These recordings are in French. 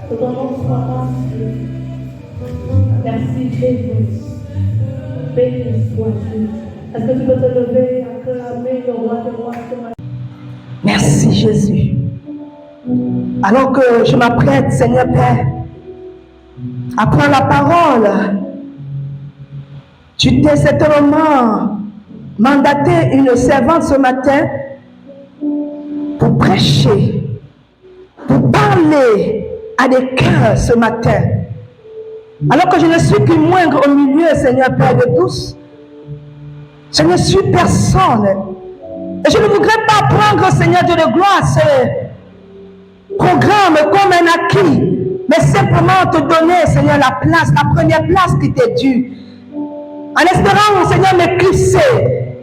Que ton nom soit remercié. Merci Jésus. Béni soit Dieu. Est-ce que tu peux te lever et acclamer le roi de rois ce matin? Merci Jésus. Alors que je m'apprête, Seigneur Père, à prendre la parole, tu t'es certainement mandaté une servante ce matin pour prêcher, pour parler à des cœurs ce matin. Alors que je ne suis qu'une moindre au milieu, Seigneur Père de tous, je ne suis personne. Et je ne voudrais pas prendre, Seigneur Dieu de gloire, ce programme comme un acquis, mais simplement te donner, Seigneur, la place, la première place qui t'est due. En espérant, Seigneur, m'éclipser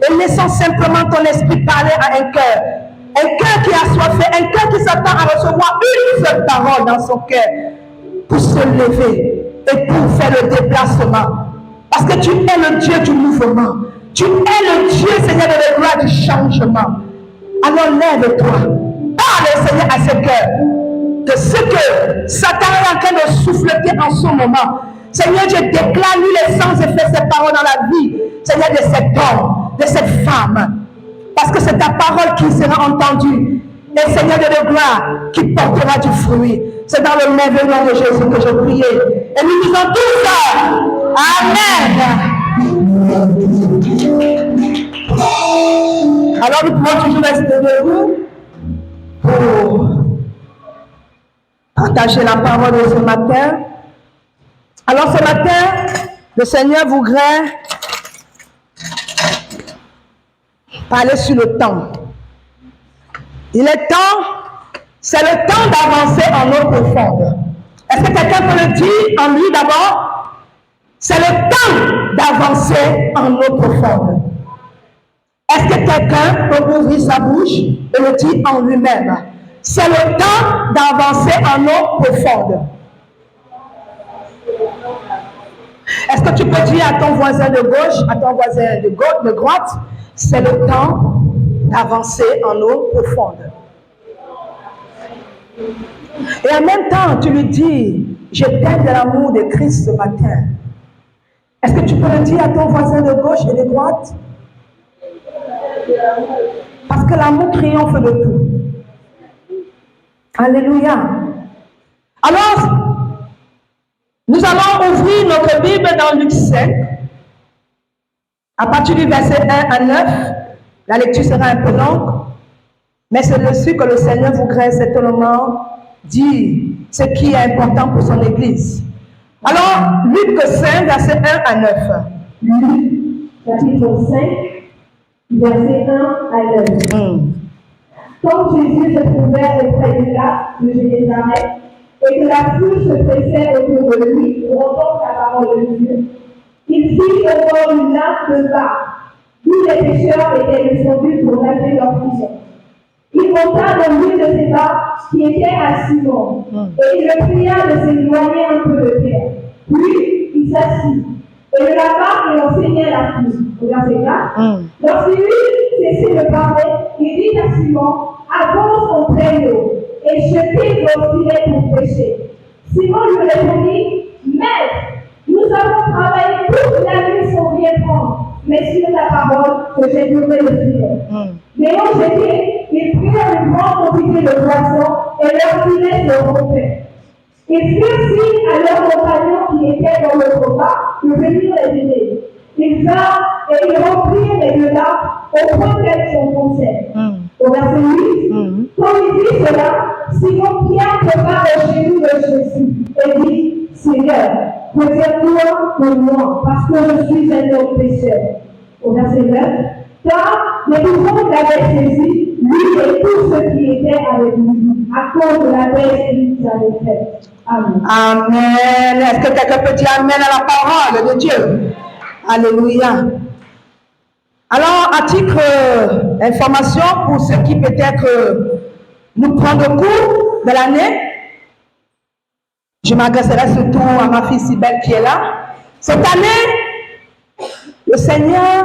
et laissant simplement ton esprit parler à un cœur qui a soifé, un cœur qui s'attend à recevoir une seule parole dans son cœur pour se lever et pour faire le déplacement. Parce que tu es le Dieu du mouvement. Tu es le Dieu, Seigneur, de la gloire du changement. Alors lève-toi. Parle, Seigneur, à ce cœur. De ce que Satan est en train de souffleter en ce moment. Seigneur, je déclare lui les sans effet ces paroles dans la vie, Seigneur, de cet homme, de cette femme. Parce que c'est ta parole qui sera entendue. Et Seigneur de gloire, qui portera du fruit. C'est dans le merveilleux nom de Jésus que je prie. Et nous disons tous ça. Amen. Alors nous pouvons toujours rester debout pour partager la parole de ce matin. Alors ce matin, le Seigneur voudrait parler sur le temps. Il est temps, c'est le temps d'avancer en eau profonde. Est-ce que quelqu'un peut le dire en lui d'abord? C'est le temps d'avancer en eau profonde. Est-ce que quelqu'un peut ouvrir sa bouche et le dire en lui-même? C'est le temps d'avancer en eau profonde. Est-ce que tu peux dire à ton voisin de gauche, à ton voisin de droite, c'est le temps d'avancer en eau profonde. Et en même temps, tu lui dis, je t'aime de l'amour de Christ ce matin. Est-ce que tu peux le dire à ton voisin de gauche et de droite? Parce que l'amour triomphe de tout. Alléluia. Alors, nous allons ouvrir notre Bible dans Luc 5, à partir du verset 1 à 9. La lecture sera un peu longue, mais c'est dessus que le Seigneur voudrait certainement dire ce qui est important pour son Église. Alors, Luc 5, verset 1 à 9. Luc, chapitre 5, verset 1 à 9. Comme Jésus se trouvait auprès du lac de Génézareth, et que la foule se pressait autour de lui pour entendre la parole de Dieu, il fit au bord une lac de barque, où les pêcheurs étaient descendus pour laver leurs prison. Il monta dans l'une de ces barques qui était à Simon, et il le pria de s'éloigner un peu de terre. Puis il s'assit, et de la barque il enseignait la foule. Regardez là. Lorsqu'il eut cessé de parler, il dit à Simon, avance en traîneau et jetez vos filets pour pêcher. Simon lui répondit, Maître, nous avons travaillé toute la nuit sans rien prendre, mais sur ta parole que j'ai donné le filet. L'ayant jeté, ils prirent une grande quantité de poissons et leurs filets se rompaient. Ils firent signe à leurs compagnons qui étaient dans l'autre barque de venir les aider. Ils vinrent et ils remplirent les deux barques au point qu'elles s'enfonçaient. Au verset 8, quand il dit cela, Simon Pierre tomba au genou de Jésus et dit, Seigneur, préserve-toi de moi, parce que je suis un homme pécheur. Au verset 9, car les mouvements l'avaient saisi, lui et tous ceux qui étaient avec lui, à cause de la paix qu'ils avaient faite. Amen. Amen. Est-ce que quelqu'un peut dire Amen à la parole de Dieu? Alléluia. Alors, à titre d'information, pour ceux qui peut-être nous prennent le cours de l'année, je m'adresserai surtout à ma fille Sibelle qui est là. Cette année, le Seigneur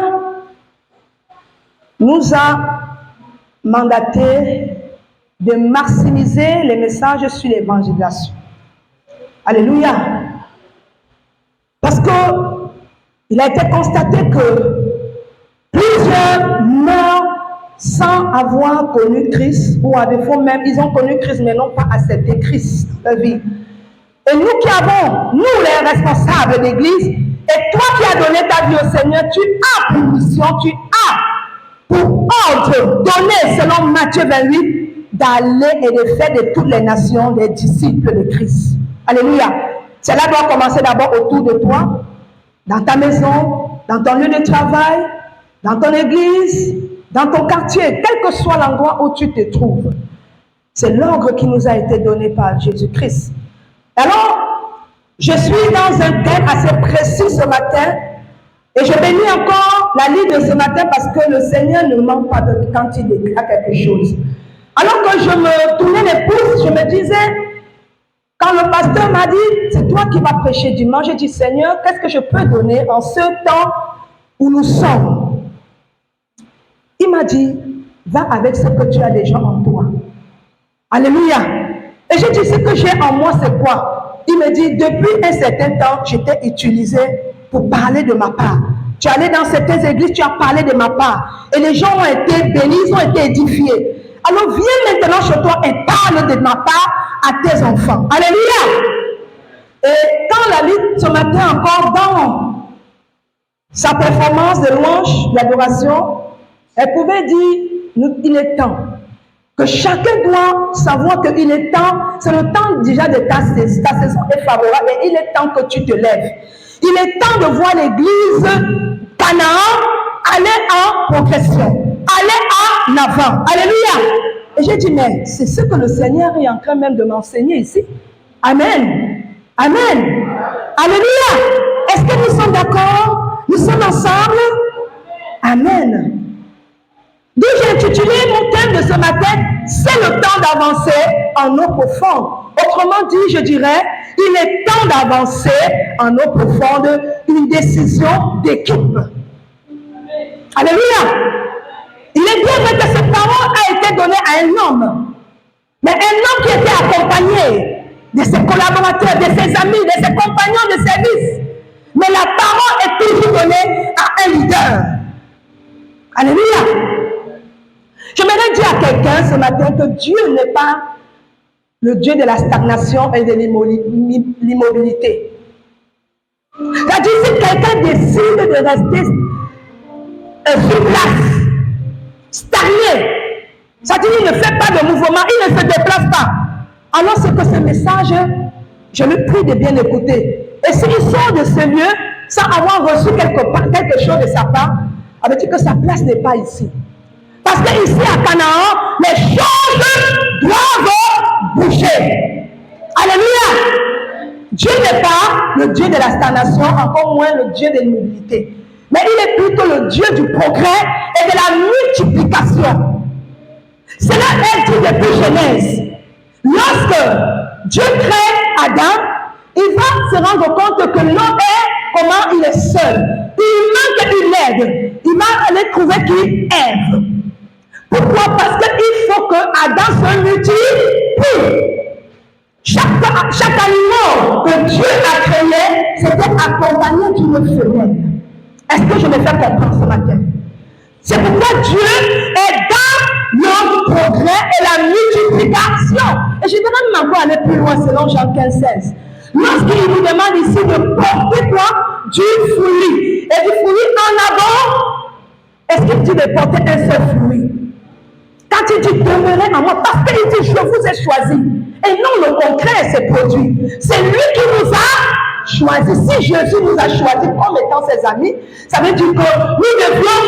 nous a mandaté de maximiser les messages sur l'évangélisation. Alléluia. Parce que il a été constaté que plusieurs meurent sans avoir connu Christ, ou à défaut même, ils ont connu Christ, mais n'ont pas accepté Christ dans leur vie. Et nous qui avons, nous les responsables d'église, et toi qui as donné ta vie au Seigneur, tu as pour mission, tu as pour ordre donné selon Matthieu 28, d'aller et de faire de toutes les nations des disciples de Christ. Alléluia. Cela doit commencer d'abord autour de toi, dans ta maison, dans ton lieu de travail, dans ton église, dans ton quartier, quel que soit l'endroit où tu te trouves. C'est l'ordre qui nous a été donné par Jésus-Christ. Alors, je suis dans un thème assez précis ce matin et je bénis encore la ligne de ce matin parce que le Seigneur ne manque pas quand il déclare quelque chose. Alors que je me tournais les pouces, je me disais, quand le pasteur m'a dit, c'est toi qui vas prêcher dimanche, j'ai dit, Seigneur, qu'est-ce que je peux donner en ce temps où nous sommes? Il m'a dit, va avec ce que tu as déjà en toi. Alléluia. Et j'ai dit, ce que j'ai en moi, c'est quoi? Il me dit, depuis un certain temps, j'étais utilisé pour parler de ma part. Tu es allé dans certaines églises, tu as parlé de ma part. Et les gens ont été bénis, ils ont été édifiés. Alors viens maintenant chez toi et parle de ma part à tes enfants. Alléluia. Et quand la Ligue, ce matin encore, dans sa performance de louange, d'adoration, elle pouvait dire, il est temps. Que chacun doit savoir qu'il est temps, c'est le temps déjà de ta saison est favorable, mais il est temps que tu te lèves. Il est temps de voir l'église Canaan aller en progression, aller en avant. Alléluia. Et j'ai dit, mais c'est ce que le Seigneur est en train même de m'enseigner ici. Amen. Amen. Alléluia. Est-ce que nous sommes d'accord? Nous sommes ensemble? Amen. Donc j'ai intitulé mon thème de ce matin, c'est le temps d'avancer en eau profonde. Autrement dit, je dirais, il est temps d'avancer en eau profonde, une décision d'équipe. Alléluia. Il est bien vrai que cette parole a été donnée à un homme, mais un homme qui était accompagné de ses collaborateurs, de ses amis, de ses compagnons de service. Mais la parole est toujours donnée à un leader. Alléluia. J'aimerais dire à quelqu'un ce matin que Dieu n'est pas le Dieu de la stagnation et de l'immobilité. C'est-à-dire, si quelqu'un décide de rester sur place, stagné, c'est-à-dire qu'il ne fait pas de mouvement, il ne se déplace pas, alors c'est que ce message, je le prie de bien l'écouter. Et s'il sort de ce lieu sans avoir reçu quelque chose de sa part, ça veut dire que sa place n'est pas ici. Parce qu'ici à Canaan, les choses doivent bouger. Alléluia. Dieu n'est pas le Dieu de la stagnation, encore moins le Dieu de l'immobilité. Mais il est plutôt le Dieu du progrès et de la multiplication. Cela est dit depuis Genèse. Lorsque Dieu crée Adam, il va se rendre compte que l'homme est comment il est seul. Il manque une aide. Il va aller trouver qui? Ève. Pourquoi? Parce qu'il faut que Adam se multiplie. Chaque animal que Dieu a créé, c'était accompagné d'une femelle. Est-ce que je me fais comprendre ce matin? C'est pourquoi Dieu est dans le progrès et la multiplication. Et je devrais même encore aller plus loin selon Jean 15,16. Lorsqu'il vous demande ici de porter quoi? Du fruit. Et du fruit en avant, est-ce qu'il dit de porter un seul fruit? Quand il dit demeurer en moi, parce qu'il dit je vous ai choisi. Et non le contraire s'est produit. C'est lui qui nous a choisi. Si Jésus nous a choisi comme étant ses amis, ça veut dire que nous devions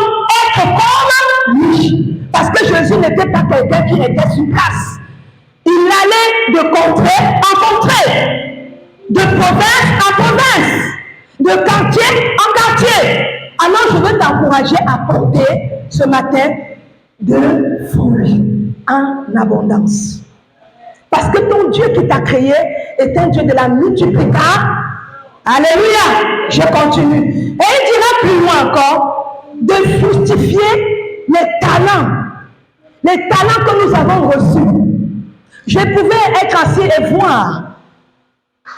être comme lui. Parce que Jésus n'était pas quelqu'un qui était sur place. Il allait de contrée en contrée, de province en province, de quartier en quartier. Alors je veux t'encourager à porter ce matin de fruits en abondance. Parce que ton Dieu qui t'a créé est un Dieu de la multiplication. Alléluia. Je continue. Et il dira plus loin encore de fructifier les talents. Les talents que nous avons reçus. Je pouvais être assis et voir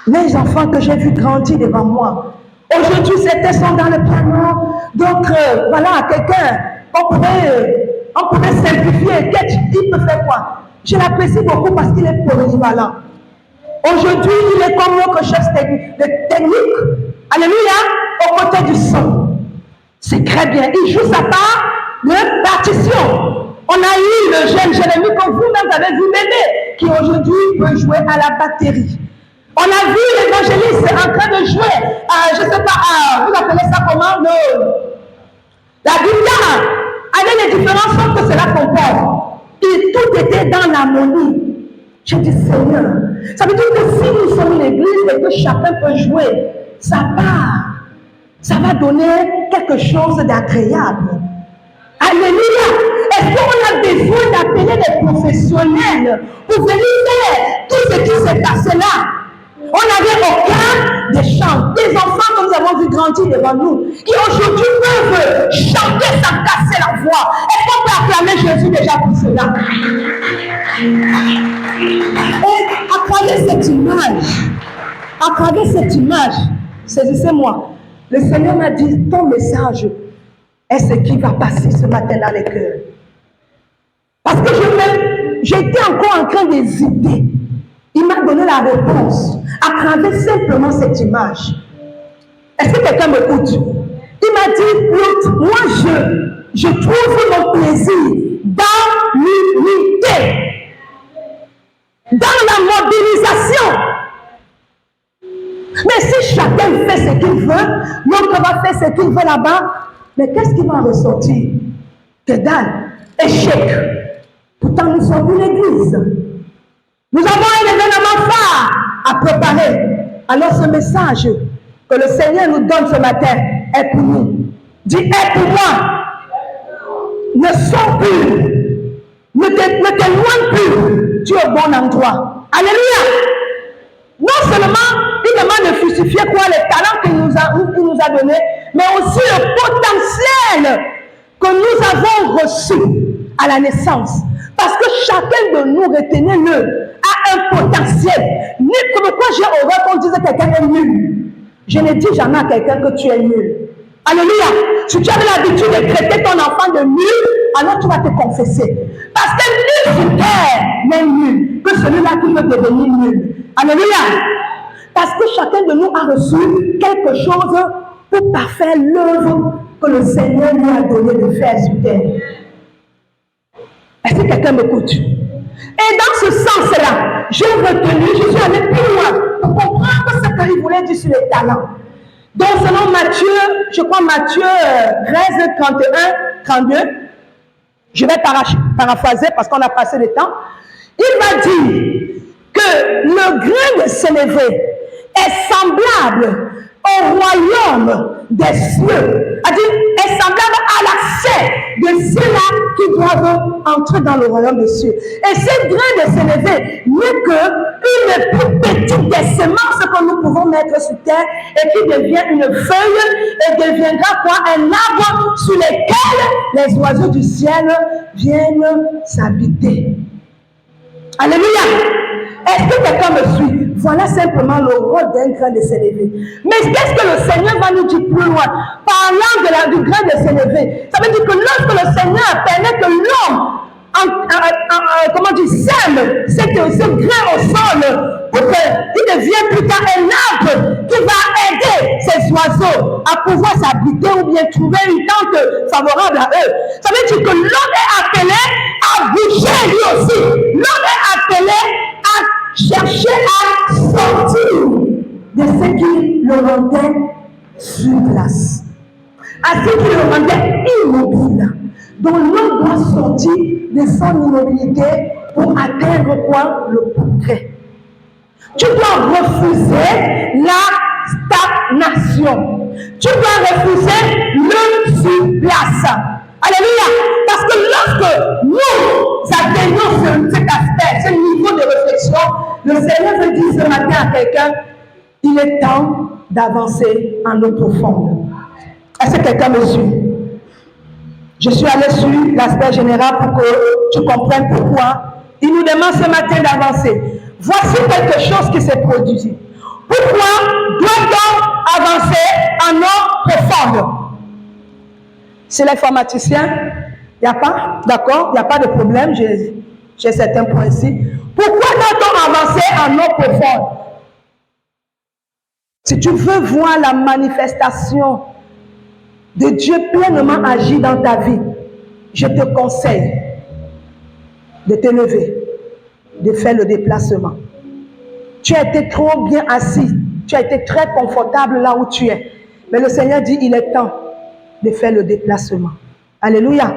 les enfants que j'ai vus grandir devant moi. Aujourd'hui, certains sont dans le piano, d'autres, voilà, quelqu'un, on pourrait simplifier. Il peut faire quoi? Je l'apprécie beaucoup parce qu'il est polyvalent. Aujourd'hui, il est comme notre chef technique. Alléluia, au côté du son. C'est très bien. Il joue sa part de partition. On a eu le jeune Jérémie, comme vous-même avez vu, bébé, qui aujourd'hui peut jouer à la batterie. On a vu l'évangéliste en train de jouer, je ne sais pas, vous appelez ça comment, la guitare, avec les différents sons que cela comporte. Et tout était dans l'harmonie. J'ai dit, Seigneur, ça veut dire que si nous sommes l'église et que chacun peut jouer sa part, ça va donner quelque chose d'agréable. Alléluia. Est-ce qu'on a besoin d'appeler des professionnels pour venir faire tout ce qui s'est passé là? On n'avait aucun des chants. Des enfants que nous avons vu grandir devant nous, qui aujourd'hui peuvent chanter sans casser la voix. Est-ce qu'on peut acclamer Jésus déjà pour cela? Et à travers cette image, saisissez-moi, le Seigneur m'a dit, ton message est ce qui va passer ce matin dans les cœurs. Parce que j'étais encore en train d'hésiter. Il m'a donné la réponse à travers simplement cette image. Est-ce que quelqu'un m'écoute? Il m'a dit, moi je trouve mon plaisir dans l'unité, dans la mobilisation. Mais si chacun fait ce qu'il veut, l'autre va faire ce qu'il veut là-bas, mais qu'est-ce qui va ressortir? Que dalle, échec. Pourtant, nous sommes une église. Nous avons un événement phare à préparer. Alors ce message que le Seigneur nous donne ce matin est pour nous. Dis, est pour moi. Ne sors plus. Ne t'éloigne plus. Tu es au bon endroit. Alléluia. Non seulement il demande de fructifier quoi, les talents qu'il nous a donnés, mais aussi le potentiel que nous avons reçu à la naissance. Parce que chacun de nous, retenez-le, a un potentiel. Pourquoi j'ai horreur qu'on dise que quelqu'un est nul? Je ne dis jamais à quelqu'un que tu es nul. Alléluia. Si tu avais l'habitude de traiter ton enfant de nul, alors tu vas te confesser. Parce que nul sur terre n'est nul que celui-là qui veut devenir nul. Alléluia. Parce que chacun de nous a reçu quelque chose pour parfaire l'œuvre que le Seigneur nous a donné de faire sur terre. Est-ce que quelqu'un m'écoute? Et dans ce sens-là, j'ai retenu, je suis allé plus loin pour comprendre ce qu'il voulait dire sur les talents. Donc, selon Matthieu, je crois Matthieu 13, 31, 32, je vais paraphraser parce qu'on a passé le temps. Il va dire que le grain de sénévé est semblable au royaume des cieux. C'est-à-dire, est semblable à l'accès de ceux-là qui doivent entrer dans le royaume des cieux. Et ce grain de sénévé n'est qu'une plus petite des semences que nous pouvons mettre sur terre et qui devient une feuille et deviendra quoi? Un arbre sur lequel les oiseaux du ciel viennent s'habiter. Alléluia! Est-ce que quelqu'un me suit? Voilà simplement le rôle d'un grain de sénévé. Mais qu'est-ce que le Seigneur va nous dire plus loin? Parlant du grain de sénévé, ça veut dire que lorsque le Seigneur permet que l'homme sème ce grain au sol pour qu'il devienne plus tard un arbre qui va aider ces oiseaux à pouvoir s'habiter ou bien trouver une tente favorable à eux. Ça veut dire que l'homme est appelé à bouger lui aussi. L'homme est appelé à chercher à sortir de ce qui le rendait sur place, à ce qui le rendait immobile. Donc l'homme doit sortir de son immobilité pour atteindre quoi? Le progrès. Tu dois refuser la stagnation. Tu dois refuser le sur place. Alléluia. Parce que lorsque nous atteignons cet aspect, ce niveau de réflexion, le Seigneur veut dire ce matin à quelqu'un, il est temps d'avancer en eau profonde. Est-ce que quelqu'un me suit? Je suis allé sur l'aspect général pour que tu comprennes pourquoi il nous demande ce matin d'avancer. Voici quelque chose qui s'est produit. Pourquoi doit-on avancer en eau profonde? C'est l'informaticien. Il n'y a pas, d'accord? Il n'y a pas de problème. J'ai certains points ici. Pourquoi doit-on avancer en eau profonde? Si tu veux voir la manifestation de Dieu pleinement agir dans ta vie, je te conseille de te lever, de faire le déplacement. Tu as été trop bien assis, tu as été très confortable là où tu es. Mais le Seigneur dit, il est temps de faire le déplacement. Alléluia.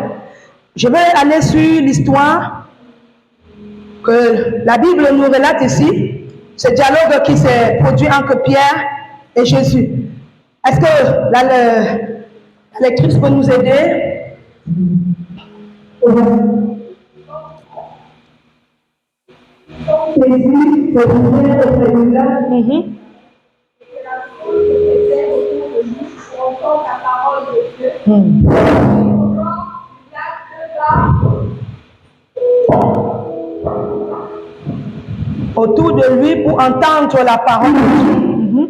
Je vais aller sur l'histoire que la Bible nous relate ici. Ce dialogue qui s'est produit entre Pierre et Jésus. Est-ce que la lectrice peut nous aider? Jésus se trouvait auprès de l'homme et la foule se faisait autour de lui pour entendre la parole de Dieu. Autour de lui pour entendre la parole de Dieu.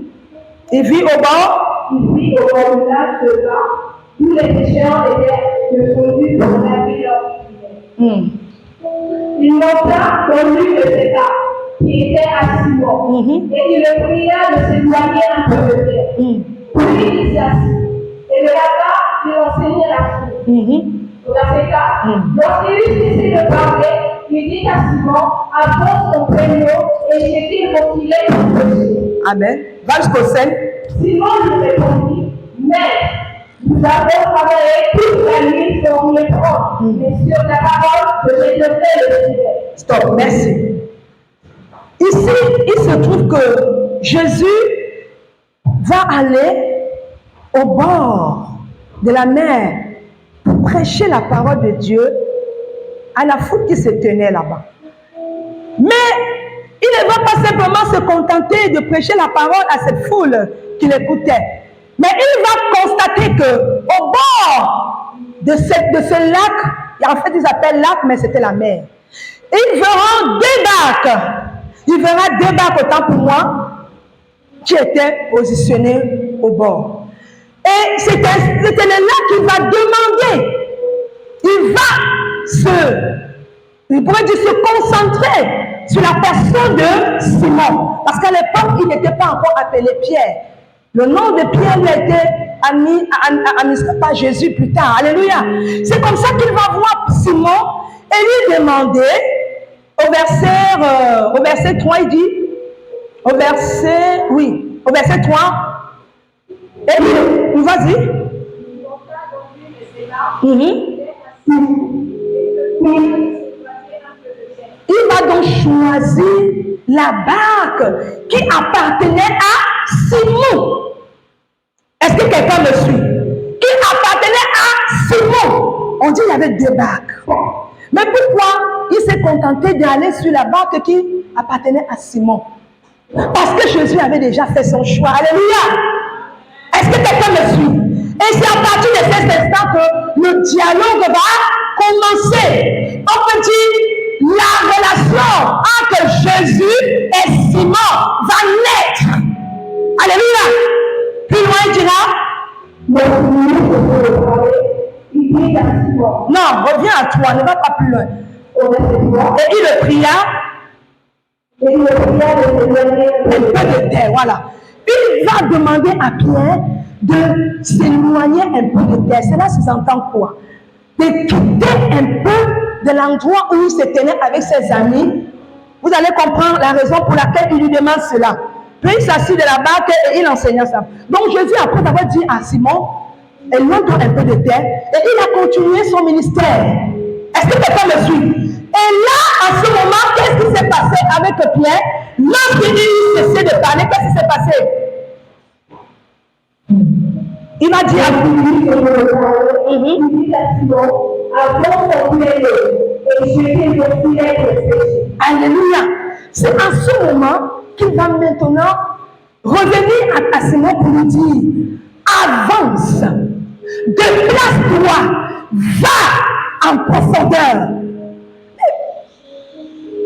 Il vit au bord. Il vit au bord du lac de bas. Tous les pécheurs étaient descendus pour laver leurs pieds. Il monta dans l'une de ses barques, qui était à Simon, et il le pria de s'éloigner un peu de terre. Puis il s'assit, et de là-bas, il enseignait la foule. Verset 4. Lorsqu'il eut cessé de parler, il dit à Simon, apporte ton traîneau et jette vos filets dans le péché. Amen. Va jusqu'au 5. Simon lui répondit, Maître, nous avons travaillé toute la nuit sans rien prendre, mais sur ta parole, je vais te faire le filet. Stop, merci. Ici, il se trouve que Jésus va aller au bord de la mer pour prêcher la parole de Dieu à la foule qui se tenait là-bas. Mais il ne va pas simplement se contenter de prêcher la parole à cette foule qui l'écoutait. Mais il va constater que au bord de ce lac, en fait ils appellent lac, mais c'était la mer. Il verra des barques. Il verra des barques, autant pour moi, qui étaient positionnées au bord. Et c'était le lac qui va demander. Il pourrait dire se concentrer sur la personne de Simon. Parce qu'à l'époque, il n'était pas encore appelé Pierre. Le nom de Pierre lui a été administré par Jésus plus tard. Alléluia. C'est comme ça qu'il va voir Simon et lui demander, au verset 3, il dit, au verset 3, et il, vas-y. Il va donc choisir la barque qui appartenait à Simon. Est-ce que quelqu'un me suit? Qui appartenait à Simon. On dit qu'il y avait deux barques. Mais pourquoi il s'est contenté d'aller sur la barque qui appartenait à Simon? Parce que Jésus avait déjà fait son choix. Alléluia. Est-ce que quelqu'un me suit? Et c'est à partir de cet instant que le dialogue va commencer. On peut dire la relation entre Jésus et Simon va naître. Alléluia. Plus loin, il dira. Non, reviens à toi, ne va pas plus loin. Et il le pria. Et il le pria de s'éloigner un peu de terre. Voilà. Il va demander à Pierre de s'éloigner un peu de terre. Cela sous-entend quoi? De quitter un peu de l'endroit où il se tenait avec ses amis. Vous allez comprendre la raison pour laquelle il lui demande cela. Puis il s'assit de la barque et il enseigna ça. Donc Jésus, après avoir dit à Simon, éloigne-toi un peu de terre, et il a continué son ministère. Est-ce que quelqu'un me suit? Et là, à ce moment, qu'est-ce qui s'est passé avec Pierre? Lorsqu'il cessait de parler, qu'est-ce qui s'est passé? Il a dit à Simon, avance ton filet et jetez vos filets de péché. Alléluia. C'est à ce moment qu'il va maintenant revenir à Simon pour lui dire, avance, déplace-toi, va en profondeur.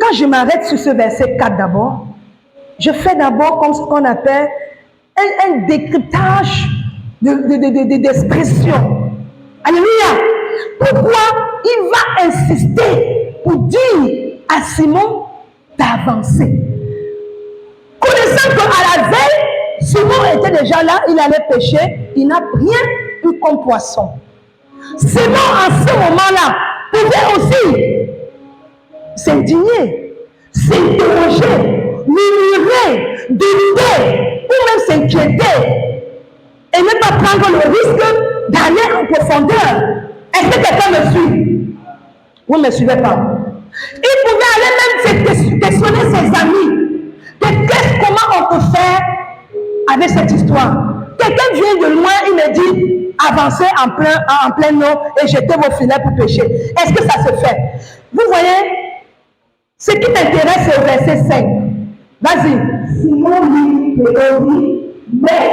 Quand je m'arrête sur ce verset 4 d'abord, je fais d'abord comme ce qu'on appelle un décryptage d'expression. Alléluia. Pourquoi il va insister pour dire à Simon d'avancer? Connaissant qu'à la veille, Simon était déjà là, il allait pêcher, il n'a rien eu comme poisson. Simon, en ce moment-là, pouvait aussi s'indigner, s'interroger, murmurer, douter, ou même s'inquiéter, et ne pas prendre le risque d'aller en profondeur. Est-ce que quelqu'un me suit? Vous ne me suivez pas. Il pouvait aller même questionner ses amis. Comment on peut faire avec cette histoire? Quelqu'un vient de loin, il me dit, avancez en plein eau et jetez vos filets pour pêcher. Est-ce que ça se fait? Vous voyez, ce qui t'intéresse, c'est au verset 5. Vas-y. Simon lui répondit, mais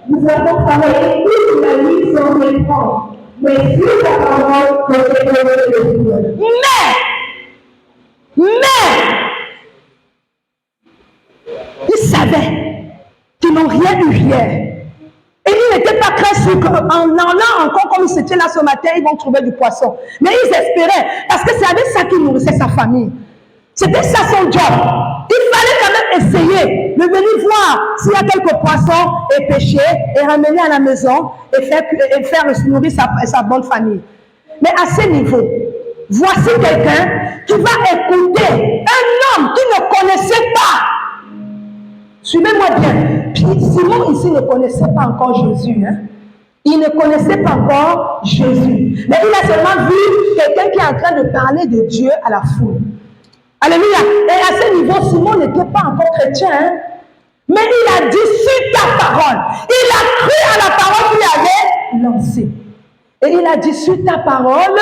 nous avons travaillé toute la nuit sans répondre. Mais sur ta parole, nous avons le ils savaient qu'ils n'ont rien eu hier. Et ils n'étaient pas très sûrs qu'en allant encore comme ils étaient là ce matin, ils vont trouver du poisson. Mais ils espéraient, parce que c'est avec ça qu'ils nourrissaient sa famille. C'était ça son job. Il fallait quand même essayer de venir voir s'il y a quelques poissons et pêcher et ramener à la maison et faire nourrir sa bonne famille. Mais à ce niveau, voici quelqu'un qui va écouter un homme qui ne connaissait pas. Suivez-moi bien. Puis Simon ici ne connaissait pas encore Jésus. Hein? Il ne connaissait pas encore Jésus. Mais il a seulement vu quelqu'un qui est en train de parler de Dieu à la foule. Alléluia. Et à ce niveau, Simon n'était pas encore chrétien. Hein? Mais il a dit sur ta parole. Il a cru à la parole qu'il avait lancée. Et il a dit sur ta parole,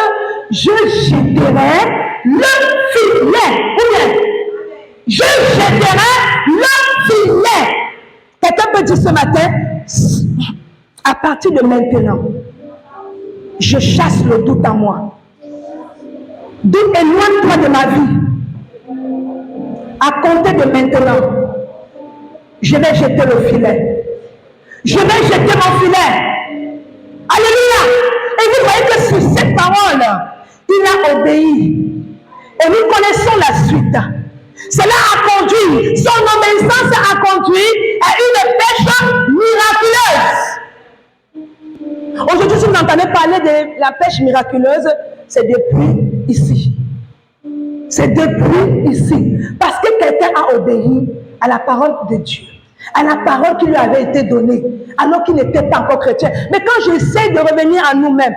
je jetterai le filet. Ou bien, je jetterai le filet. Quelqu'un peut dire ce matin, à partir de maintenant, je chasse le doute en moi. Doute, éloigne-toi de ma vie. À compter de maintenant, je vais jeter le filet. Je vais jeter mon filet. Alléluia. Et vous voyez que sur cette parole, il a obéi. Et nous connaissons la suite. Cela a conduit, son obéissance a conduit à une pêche miraculeuse. Aujourd'hui, si vous entendez parler de la pêche miraculeuse, c'est depuis ici. C'est depuis ici. Parce que quelqu'un a obéi à la parole de Dieu, à la parole qui lui avait été donnée, alors qu'il n'était pas encore chrétien. Mais quand j'essaie de revenir à nous-mêmes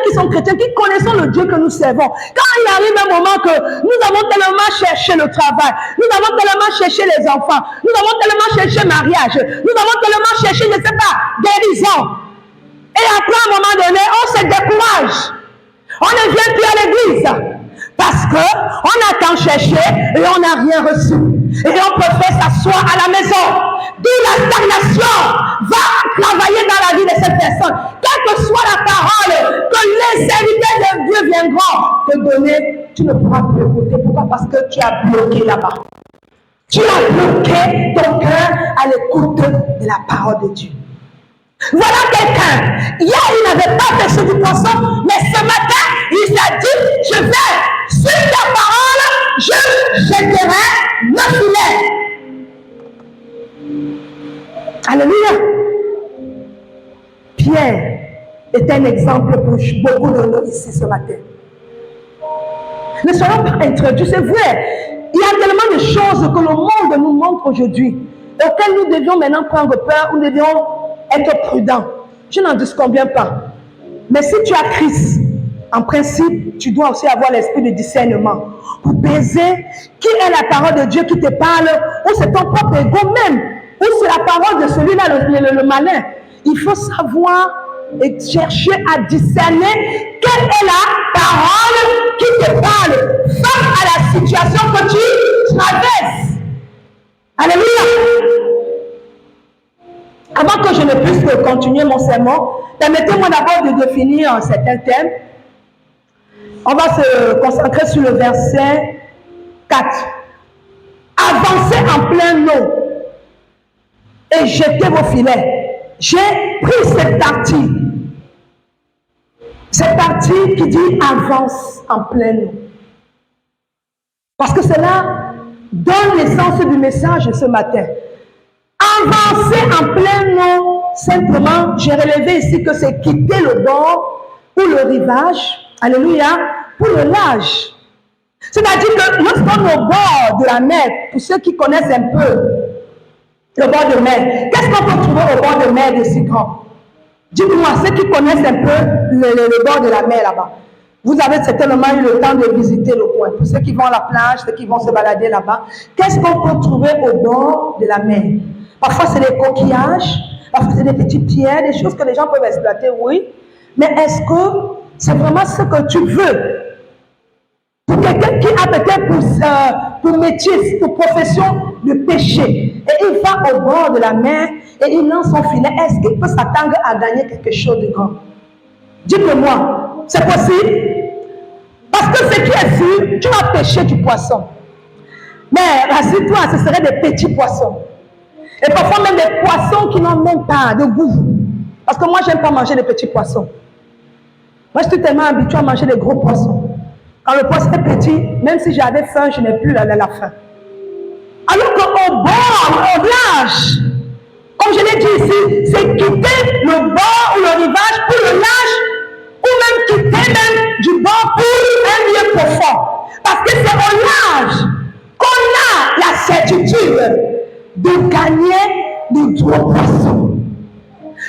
qui sommes chrétiens, qui connaissons le Dieu que nous servons, quand il arrive un moment que nous avons tellement cherché le travail, nous avons tellement cherché les enfants, nous avons tellement cherché mariage, nous avons tellement cherché, je ne sais pas, guérison. Et après, à un moment donné, on se décourage. On ne vient plus à l'église. Parce qu'on a tant cherché et on n'a rien reçu. Et on préfère s'asseoir à la maison. D'où la stagnation va travailler dans la vie de cette personne. Quelle que soit la parole que les serviteurs de Dieu viendront te donner, tu ne pourras plus écouter. Pourquoi? Parce que tu as bloqué là-bas. Tu as bloqué ton cœur à l'écoute de la parole de Dieu. Voilà quelqu'un. Hier, il n'avait pas pêché du poisson, mais ce matin, il s'est dit, je vais, sur ta parole, je jetterai le filet. Alléluia. Pierre est un exemple pour beaucoup de nous ici ce matin. Ne soyons pas introduits, c'est vrai. Il y a tellement de choses que le monde nous montre aujourd'hui, auxquelles nous devions maintenant prendre peur, nous devions être prudents. Je n'en disconviens pas. Mais si tu as Christ, en principe, tu dois aussi avoir l'esprit de discernement pour peser qui est la parole de Dieu qui te parle, ou c'est ton propre ego même, ou c'est la parole de celui-là, le malin. Il faut savoir et chercher à discerner quelle est la parole qui te parle face à la situation que tu traverses. Alléluia. Avant que je ne puisse continuer mon sermon, permettez-moi d'abord de définir certains thèmes. On va se concentrer sur le verset 4. Avancer en plein eau. et jetez vos filets. J'ai pris cette partie qui dit avance en pleine eau. Parce que cela donne l'essence du message ce matin. Avancer en pleine eau, simplement, j'ai relevé ici que c'est quitter le bord ou le rivage, alléluia, pour le large. C'est-à-dire que lorsqu'on est au bord de la mer, pour ceux qui connaissent un peu le bord de mer, qu'est-ce qu'on peut trouver au bord de mer de si grand? Dites-moi, ceux qui connaissent un peu le bord de la mer là-bas, vous avez certainement eu le temps de visiter le coin. Pour ceux qui vont à la plage, ceux qui vont se balader là-bas, qu'est-ce qu'on peut trouver au bord de la mer? Parfois, c'est des coquillages, parfois, c'est des petites pierres, des choses que les gens peuvent exploiter, oui. Mais est-ce que c'est vraiment ce que tu veux? Pour quelqu'un qui a peut-être pour métier, pour profession de pêcher, et il va au bord de la mer et il lance son filet, est-ce qu'il peut s'attendre à gagner quelque chose de grand? Dites-le-moi, c'est possible? Parce que ce qui est sûr, tu vas pêcher du poisson. Mais rassure-toi, ce seraient des petits poissons. Et parfois même des poissons qui n'ont même pas de goût. Parce que moi, je n'aime pas manger des petits poissons. Moi, je suis tellement habituée à manger des gros poissons. Quand le poisson est petit, même si j'avais faim, je n'ai plus la faim. Alors qu'au bord, au large, comme je l'ai dit ici, c'est quitter le bord ou le rivage pour le large, ou même quitter même du bord pour un lieu profond. Parce que c'est au large qu'on a la certitude de gagner de gros poissons.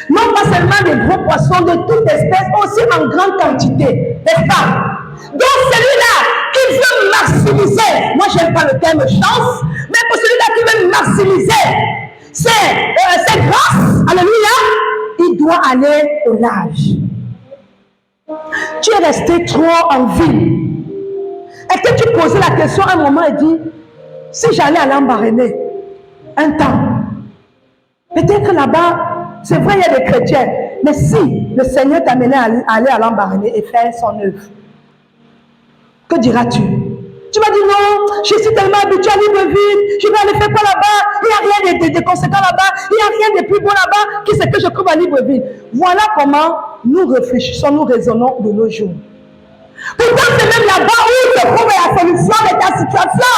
Non pas seulement des gros poissons de toute espèce, aussi en grande quantité, n'est-ce pas? Donc celui-là qui veut maximiser, moi je n'aime pas le terme chance, mais pour celui-là qui veut maximiser ses grâces, alléluia, il doit aller au large. Tu es resté trop en ville. Est-ce que tu posais la question à un moment et dis, si j'allais à Lambaréné, un temps, peut-être là-bas, c'est vrai, il y a des chrétiens, mais si le Seigneur t'amenait à aller à Lambaréné et faire son œuvre, que diras-tu? Tu vas dire non, je suis tellement habitué à Libreville, je vais aller faire quoi là-bas? Il n'y a rien de conséquent là-bas, il n'y a rien de plus beau là-bas, qui c'est que je trouve à Libreville? Voilà comment nous réfléchissons, nous raisonnons de nos jours. Pourtant, c'est même là-bas où se trouve la solution de ta situation.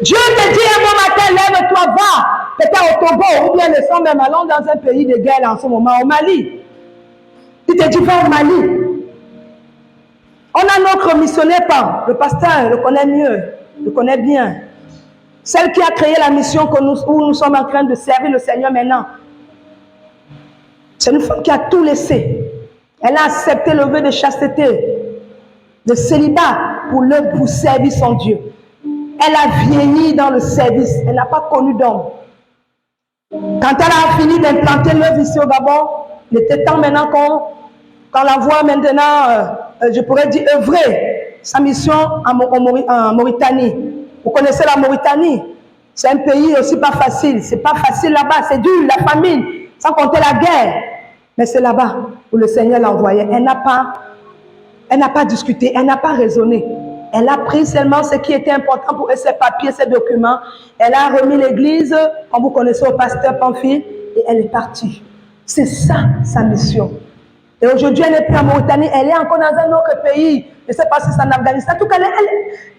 Dieu te dit un bon matin, lève-toi, va. Peut-être au Togo, ou bien le sang même, allons dans un pays de guerre en ce moment, au Mali. Il te dit, va au Mali. On a notre missionnaire, le pasteur, le connaît mieux, le connaît bien. Celle qui a créé la mission où nous sommes en train de servir le Seigneur maintenant. C'est une femme qui a tout laissé. Elle a accepté le vœu de chasteté, de célibat pour servir son Dieu. Elle a vieilli dans le service. Elle n'a pas connu d'homme. Quand elle a fini d'implanter l'œuvre ici au Gabon, il était temps maintenant qu'on la voit maintenant, je pourrais dire, œuvrer sa mission en Mauritanie. Vous connaissez la Mauritanie? C'est un pays aussi pas facile. C'est pas facile là-bas. C'est dur, la famine, sans compter la guerre. Mais c'est là-bas où le Seigneur l'a envoyée. Elle n'a pas discuté, elle n'a pas raisonné. Elle a pris seulement ce qui était important pour elle, ses papiers, ses documents. Elle a remis l'église, comme vous connaissez au pasteur Pamphile, et elle est partie. C'est ça, sa mission. Et aujourd'hui, elle n'est plus en Mauritanie, elle est encore dans un autre pays. Je ne sais pas si c'est en Afghanistan. En tout cas,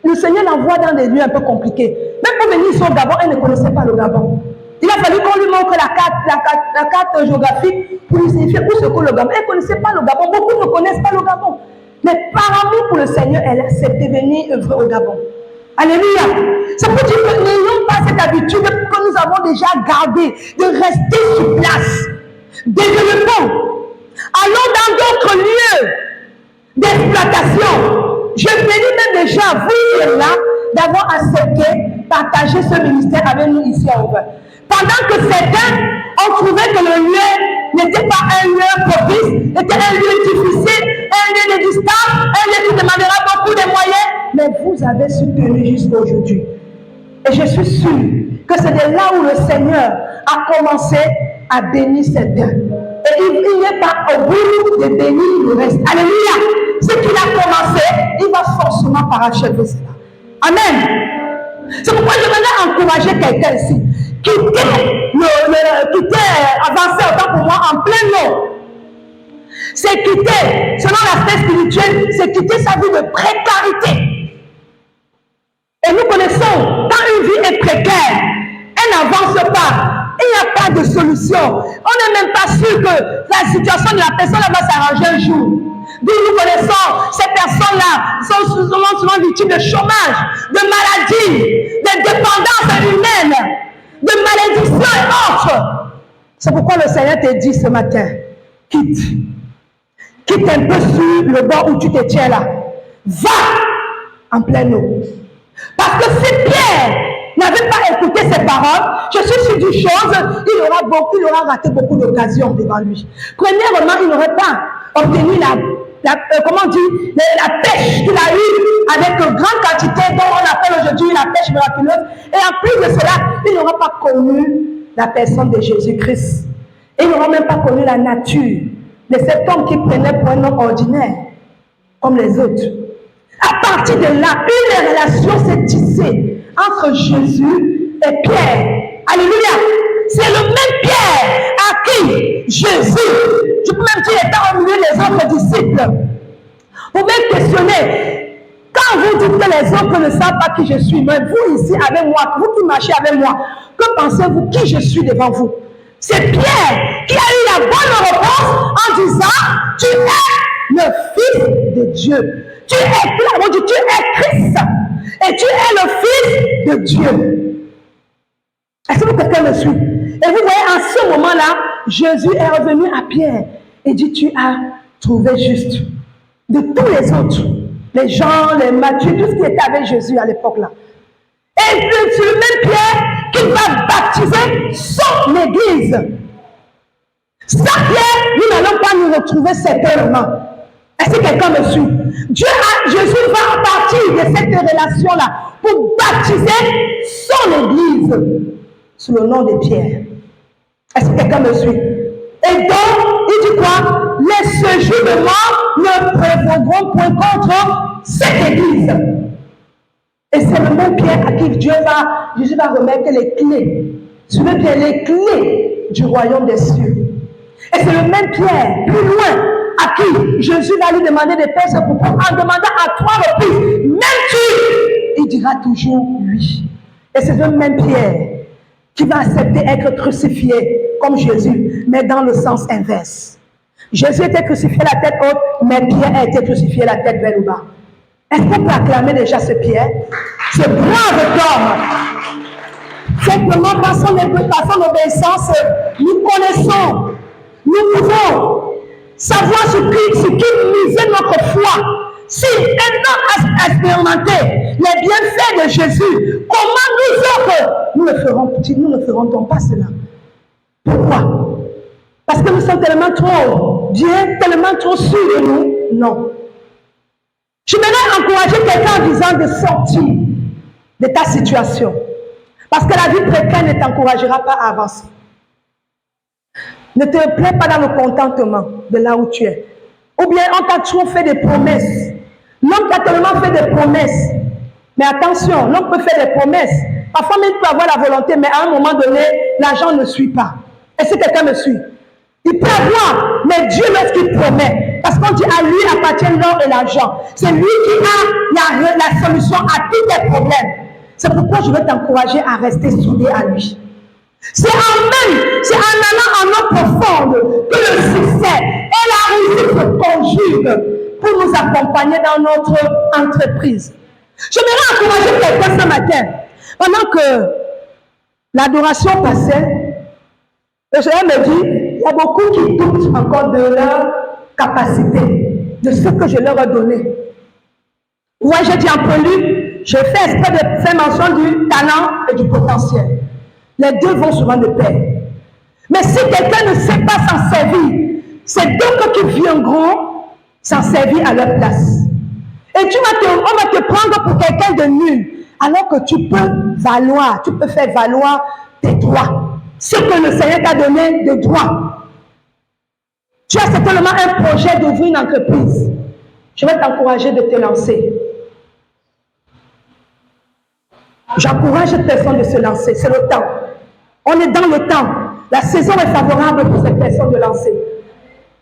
le Seigneur l'envoie dans des lieux un peu compliqués. Même pour venir ici au Gabon, elle ne connaissait pas le Gabon. Il a fallu qu'on lui montre la carte géographique pour lui signifier où se trouve le Gabon. Elle ne connaissait pas le Gabon. Beaucoup ne connaissent pas le Gabon. Mais par amour pour le Seigneur, elle a accepté de venir œuvrer au Gabon. Alléluia. C'est pour dire que n'ayons pas cette habitude que nous avons déjà gardée de rester sur place. Développons. Allons dans d'autres lieux d'exploitation. Je bénis même déjà vous et là d'avoir accepté partager ce ministère avec nous ici à Auvergne. Pendant que certains ont trouvé que le lieu n'était pas un lieu propice, était un lieu difficile, un lieu de distance, un lieu qui demandera beaucoup de moyens, mais vous avez soutenu jusqu'à aujourd'hui. Et je suis sûre que c'est de là où le Seigneur a commencé à bénir certains. Et il n'est pas au bout de bénir le reste. Alléluia. Ce qu'il a commencé, il va forcément parachever cela. Amen. C'est pourquoi je voulais encourager quelqu'un ici. avancer autant pour moi en plein nom. C'est quitter, selon l'aspect spirituel, c'est quitter sa vie de précarité. Et nous connaissons, quand une vie est précaire, elle n'avance pas. Il n'y a pas de solution. On n'est même pas sûr que la situation de la personne va s'arranger un jour. D'où nous connaissons, ces personnes-là sont souvent victimes de chômage, de maladies, de dépendance humaine, de malédictions et autres. C'est pourquoi le Seigneur te dit ce matin, quitte un peu sur le bord où tu te tiens là. Va en pleine eau. Parce que si Pierre n'avait pas écouté ses paroles, je suis sûre d'une chose, il aura raté beaucoup d'occasions devant lui. Premièrement, il n'aurait pas obtenu la pêche qu'il a eue avec une grande quantité dont on appelle aujourd'hui la pêche miraculeuse. Et en plus de cela, il n'aura pas connu la personne de Jésus-Christ. Et il n'aura même pas connu la nature de cet homme qui prenait pour un homme ordinaire, comme les autres. À partir de là, une relation s'est tissée entre Jésus et Pierre. Alléluia! C'est le même Pierre à qui Jésus, je peux même dire, étant au milieu des autres disciples. Vous pouvez questionner, quand vous dites que les autres ne savent pas qui je suis, mais vous ici avec moi, vous qui marchez avec moi, que pensez-vous qui je suis devant vous? C'est Pierre qui a eu la bonne réponse en disant, tu es le Fils de Dieu. Tu es Christ. Et tu es le Fils de Dieu. Est-ce que quelqu'un me suit? Et vous voyez, en ce moment-là, Jésus est revenu à Pierre et dit, tu as trouvé juste. De tous les autres, les Jean, les Matthieu, tout ce qui était avec Jésus à l'époque-là. Et c'est le même Pierre qui va baptiser son église. Sans Pierre, nous n'allons pas nous retrouver certainement. Est-ce que quelqu'un me suit? Jésus va partir de cette relation-là pour baptiser son église sous le nom de Pierre. Est-ce que quelqu'un me suit? Et donc, il dit quoi? Les séjours de mort ne prévaudront point contre cette église. Et c'est le même Pierre à qui Jésus va remettre les clés. Sur le Pierre, les clés du royaume des cieux. Et c'est le même Pierre, plus loin, à qui Jésus va lui demander de faire ce propos en demandant à 3 reprises, m'aimes-tu? Il dira toujours oui. Et c'est le même Pierre qui va accepter être crucifié comme Jésus, mais dans le sens inverse. Jésus était crucifié la tête haute, mais Pierre a été crucifié la tête vers le bas. Est-ce qu'on peut acclamer déjà ce Pierre? Ce brave homme. Simplement par son obéissance, nous connaissons, nous pouvons savoir ce qui misait notre foi. Si un homme a expérimenté les bienfaits de Jésus, comment nous autres, nous ne ferons donc pas cela? Pourquoi? Parce que nous sommes tellement trop bien, tellement trop sûrs de nous? Non. Je voudrais encourager quelqu'un en disant de sortir de ta situation. Parce que la vie précaire ne t'encouragera pas à avancer. Ne te plais pas dans le contentement de là où tu es. Ou bien on t'a toujours fait des promesses. L'homme t'a tellement fait des promesses. Mais attention, l'homme peut faire des promesses. Parfois même il peut avoir la volonté, mais à un moment donné, l'argent ne suit pas. Est-ce que quelqu'un me suit? Il peut avoir, mais Dieu lorsqu'il promet, parce qu'on dit à lui appartient l'or et l'argent. C'est lui qui a la solution à tous tes problèmes. C'est pourquoi je veux t'encourager à rester soudé à lui. C'est en allant en eau profonde que le succès et la réussite se conjuguent pour nous accompagner dans notre entreprise. Je voudrais encourager quelqu'un ce matin. Pendant que l'adoration passait, le Seigneur me dit, il y a beaucoup qui doutent encore de leur capacité, de ce que je leur ai donné. Ouais, j'ai dit en prélude, je fais exprès de faire mention du talent et du potentiel. Les deux vont souvent de pair. Mais si quelqu'un ne sait pas s'en servir, c'est d'autres qui viendront s'en servir à leur place. Et on va te prendre pour quelqu'un de nul, alors que tu peux faire valoir tes droits. Ce que le Seigneur t'a donné de droit. Tu as certainement un projet d'ouvrir une entreprise. Je vais t'encourager de te lancer. J'encourage cette personne de se lancer. C'est le temps. On est dans le temps. La saison est favorable pour cette personne de lancer.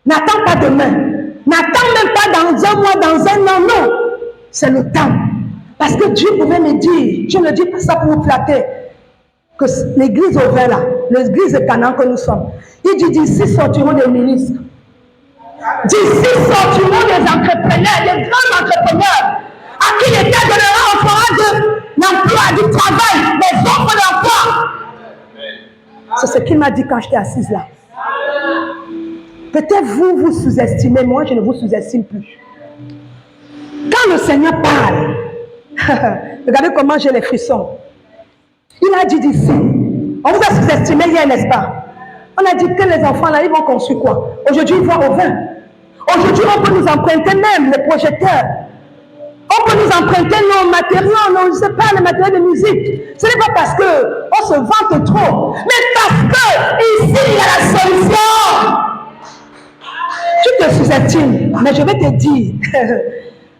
N'attends pas demain. N'attends même pas dans un mois, dans un an. Non. C'est le temps. Parce que Dieu pouvait me dire, je ne dis pas ça pour vous flatter, que l'église au vin là, l'église de Canaan que nous sommes, il dit d'ici sortiront des ministres. D'ici sortiront des entrepreneurs, des grands entrepreneurs, à qui l'État donnera un forum de l'emploi, du travail, des offres d'emploi. C'est ce qu'il m'a dit quand j'étais assise là. Peut-être vous, vous sous-estimez, moi je ne vous sous-estime plus. Quand le Seigneur parle, regardez comment j'ai les frissons. Il a dit d'ici, on vous a sous-estimé hier, n'est-ce pas? On a dit que les enfants là, ils vont construire quoi? Aujourd'hui, ils vont au vin. Aujourd'hui, on peut nous emprunter même les projecteurs. On peut nous emprunter nos matériaux, je ne sais pas, les matériaux de musique. Ce n'est pas parce qu'on se vante trop, mais parce que ici, il y a la solution. Tu te sous-estimes, mais je vais te dire,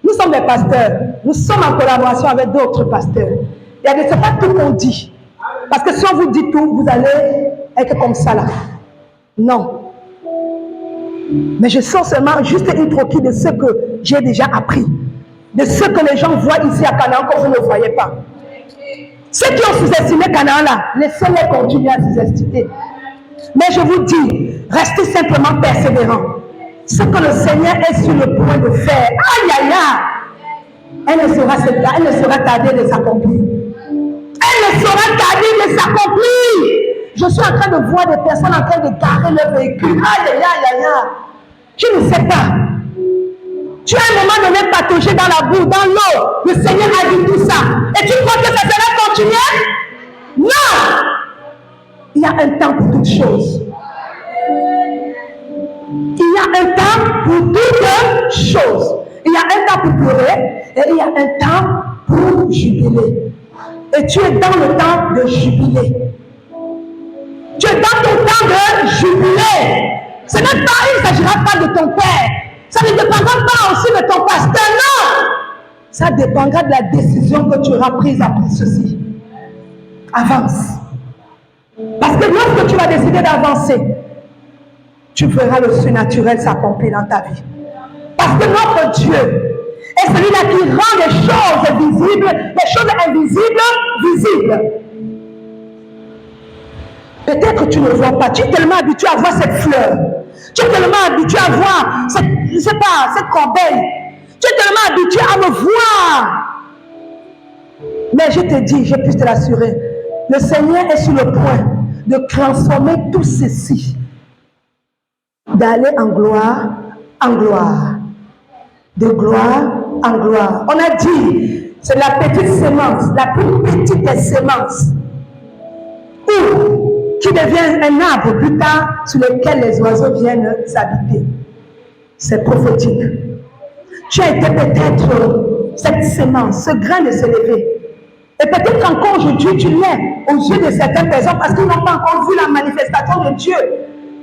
nous sommes des pasteurs, nous sommes en collaboration avec d'autres pasteurs. Il y a c'est pas tout qu'on dit. Parce que si on vous dit tout, vous allez être comme ça là. Non. Mais je sens seulement juste une croquis de ce que j'ai déjà appris. De ce que les gens voient ici à Canaan que vous ne voyez pas. Ceux qui ont sous-estimé Canaan là, laissez-les continuer à sous-estimer. Mais je vous dis, restez simplement persévérants. Ce que le Seigneur est sur le point de faire, aïe aïe aïe, elle ne sera tardée de s'accomplir. Elle ne sera tardée de s'accomplir. Je suis en train de voir des personnes en train de garer leur véhicule. Aïe aïe aïe aïe aïe. Tu ne sais pas. Tu as un moment donné pataugé dans la boue, dans l'eau. Le Seigneur a dit tout ça. Et tu crois que ça sera continué? Non! Il y a un temps pour toutes choses. Il y a un temps pour toutes choses. Il y a un temps pour pleurer et il y a un temps pour jubiler. Et tu es dans le temps de jubiler. Tu es dans ton temps de jubiler. Ce n'est pas, il ne s'agira pas de ton père. Ça ne dépendra pas aussi de ton pasteur, non. Ça dépendra de la décision que tu auras prise après ceci. Avance. Parce que lorsque tu vas décider d'avancer, tu verras le surnaturel s'accomplir dans ta vie. Parce que notre Dieu est celui-là qui rend les choses visibles, les choses invisibles, visibles. Peut-être que tu ne vois pas. Tu es tellement habitué à voir cette fleur. Tu es tellement habitué à voir cette, je ne sais pas, cette corbeille. Tu es tellement habitué à me voir. Mais je te dis, je puis te l'assurer, le Seigneur est sur le point de transformer tout ceci. D'aller en gloire, de gloire en gloire. On a dit, c'est la petite sémence, la plus petite des sémences, qui devient un arbre plus tard sur lequel les oiseaux viennent s'habiter. C'est prophétique. Tu as été peut-être cette sémence, ce grain de s'élever. Et peut-être encore aujourd'hui, tu l'es aux yeux de certaines personnes parce qu'ils n'ont pas encore vu la manifestation de Dieu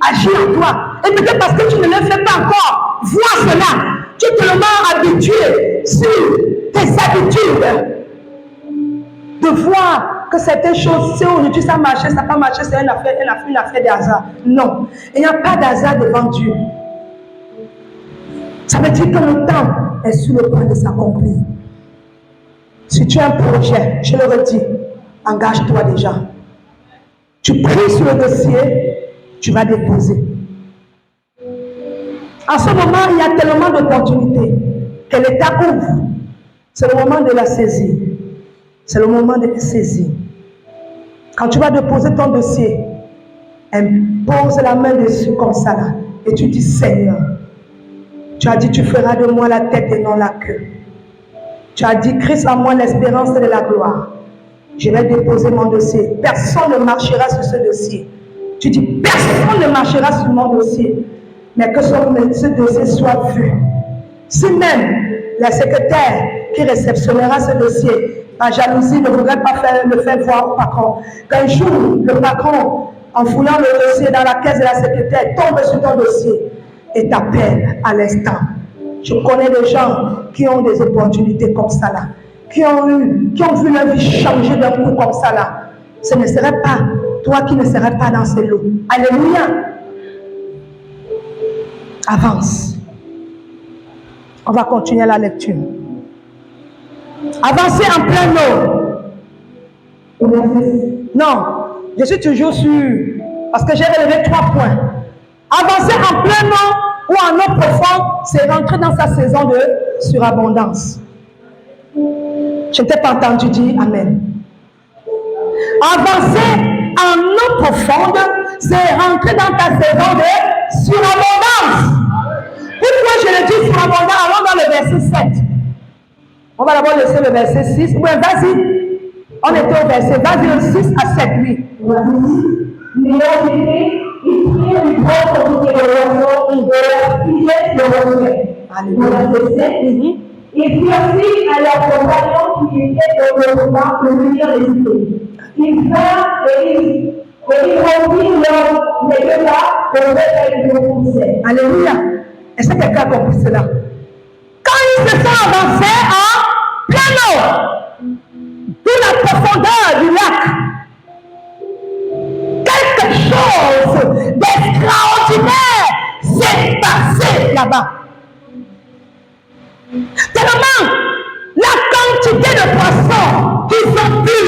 agir en toi. Et peut-être parce que tu ne le fais pas encore voir cela. Tu es tellement habitué sur tes habitudes de voir que certaines choses, si aujourd'hui ça marchait, ça n'a pas marché, c'est une affaire de hasard. Non, il n'y a pas d'hasard devant Dieu. Ça veut dire que le temps est sur le point de s'accomplir. Si tu as un projet, je le redis, engage-toi déjà. Tu pries sur le dossier, tu vas déposer. En ce moment, il y a tellement d'opportunités que l'État ouvre. C'est le moment de la saisir. C'est le moment de la saisir. Quand tu vas déposer ton dossier, pose la main dessus comme ça là, et tu dis Seigneur, tu as dit tu feras de moi la tête et non la queue. Tu as dit Christ en moi l'espérance de la gloire. Je vais déposer mon dossier. Personne ne marchera sur ce dossier. Tu dis personne ne marchera sur mon dossier, mais que ce dossier soit vu. Si même la secrétaire qui réceptionnera ce dossier, par jalousie, ne voudrait pas le faire voir au patron. Qu'un jour, le patron, en fouillant le dossier dans la caisse de la secrétaire, tombe sur ton dossier et t'appelle à l'instant. Je connais des gens qui ont des opportunités comme ça là, qui ont vu leur vie changer d'un coup comme ça là. ce ne serait pas toi qui ne serais pas dans ces lots. Alléluia. Avance. On va continuer la lecture. Avancez en plein lot. Non, je suis toujours sûr, parce que j'ai relevé 3 points. Avancer en plein lot ou en eau profonde, c'est rentrer dans sa saison de surabondance. Je ne t'ai pas entendu dire Amen. Avancer en eau profonde, c'est rentrer dans ta saison de surabondance. Pourquoi je le dis surabondance? Allons dans le verset 7. On va d'abord laisser le verset 6. Oui, vas-y. On était au verset. Vas-y, le 6 à 7, oui. Il prirent du bois pour quitter le royaume de la fillette de Rosemère. Alléluia. Ils firent signe à leurs compagnons qui étaient dans le combat de venir les aider. Ils vinrent et ils rompirent les deux là pour faire le concert. Alléluia. Est-ce que quelqu'un a compris cela? Quand ils se sont avancés en plein eau, dans la profondeur du lac, quelque chose d'extraordinaire s'est passé là-bas. Tellement la quantité de poissons qu'ils ont pu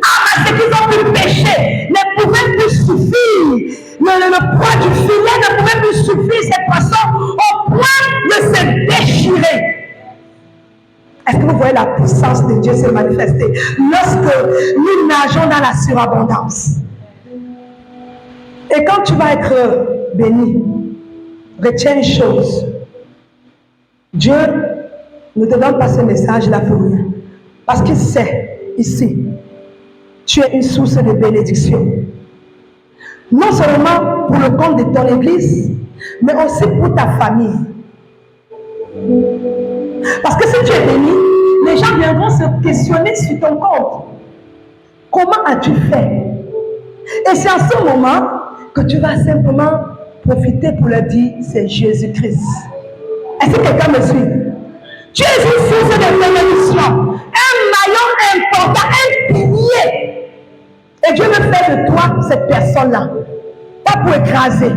amasser, qu'ils ont pu pêcher, ne pouvait plus suffire. Le poids du filet ne pouvait plus suffire ces poissons au point de se déchirer. Est-ce que vous voyez la puissance de Dieu se manifester lorsque nous nageons dans la surabondance? Et quand tu vas être béni, retiens une chose. Dieu ne te donne pas ce message-là pour rien. Parce qu'il sait, ici, tu es une source de bénédiction. Non seulement pour le compte de ton église, mais aussi pour ta famille. Parce que si tu es béni, les gens viendront se questionner sur ton compte. Comment as-tu fait? Et c'est en ce moment que tu vas simplement profiter pour leur dire, c'est Jésus-Christ. Est-ce que quelqu'un me suit? Tu es une source de bénédiction, un maillon important, un pilier. Et Dieu veut faire de toi cette personne-là. Pas pour écraser.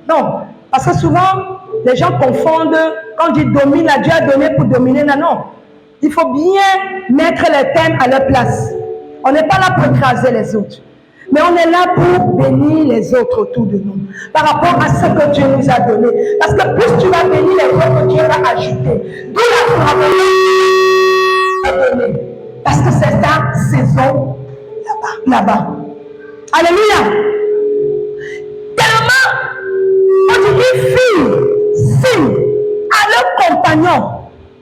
Non. Parce que souvent, les gens confondent, quand on dit domine, Dieu a donné pour dominer. Non, non. Il faut bien mettre les thèmes à leur place. On n'est pas là pour écraser les autres. Mais on est là pour bénir les autres autour de nous. Par rapport à ce que Dieu nous a donné. Parce que plus tu vas bénir les autres, Dieu va ajouter. D'où la donner. Parce que c'est ta saison là-bas. Alléluia. Tellement, on dit une fille signe à leurs compagnons.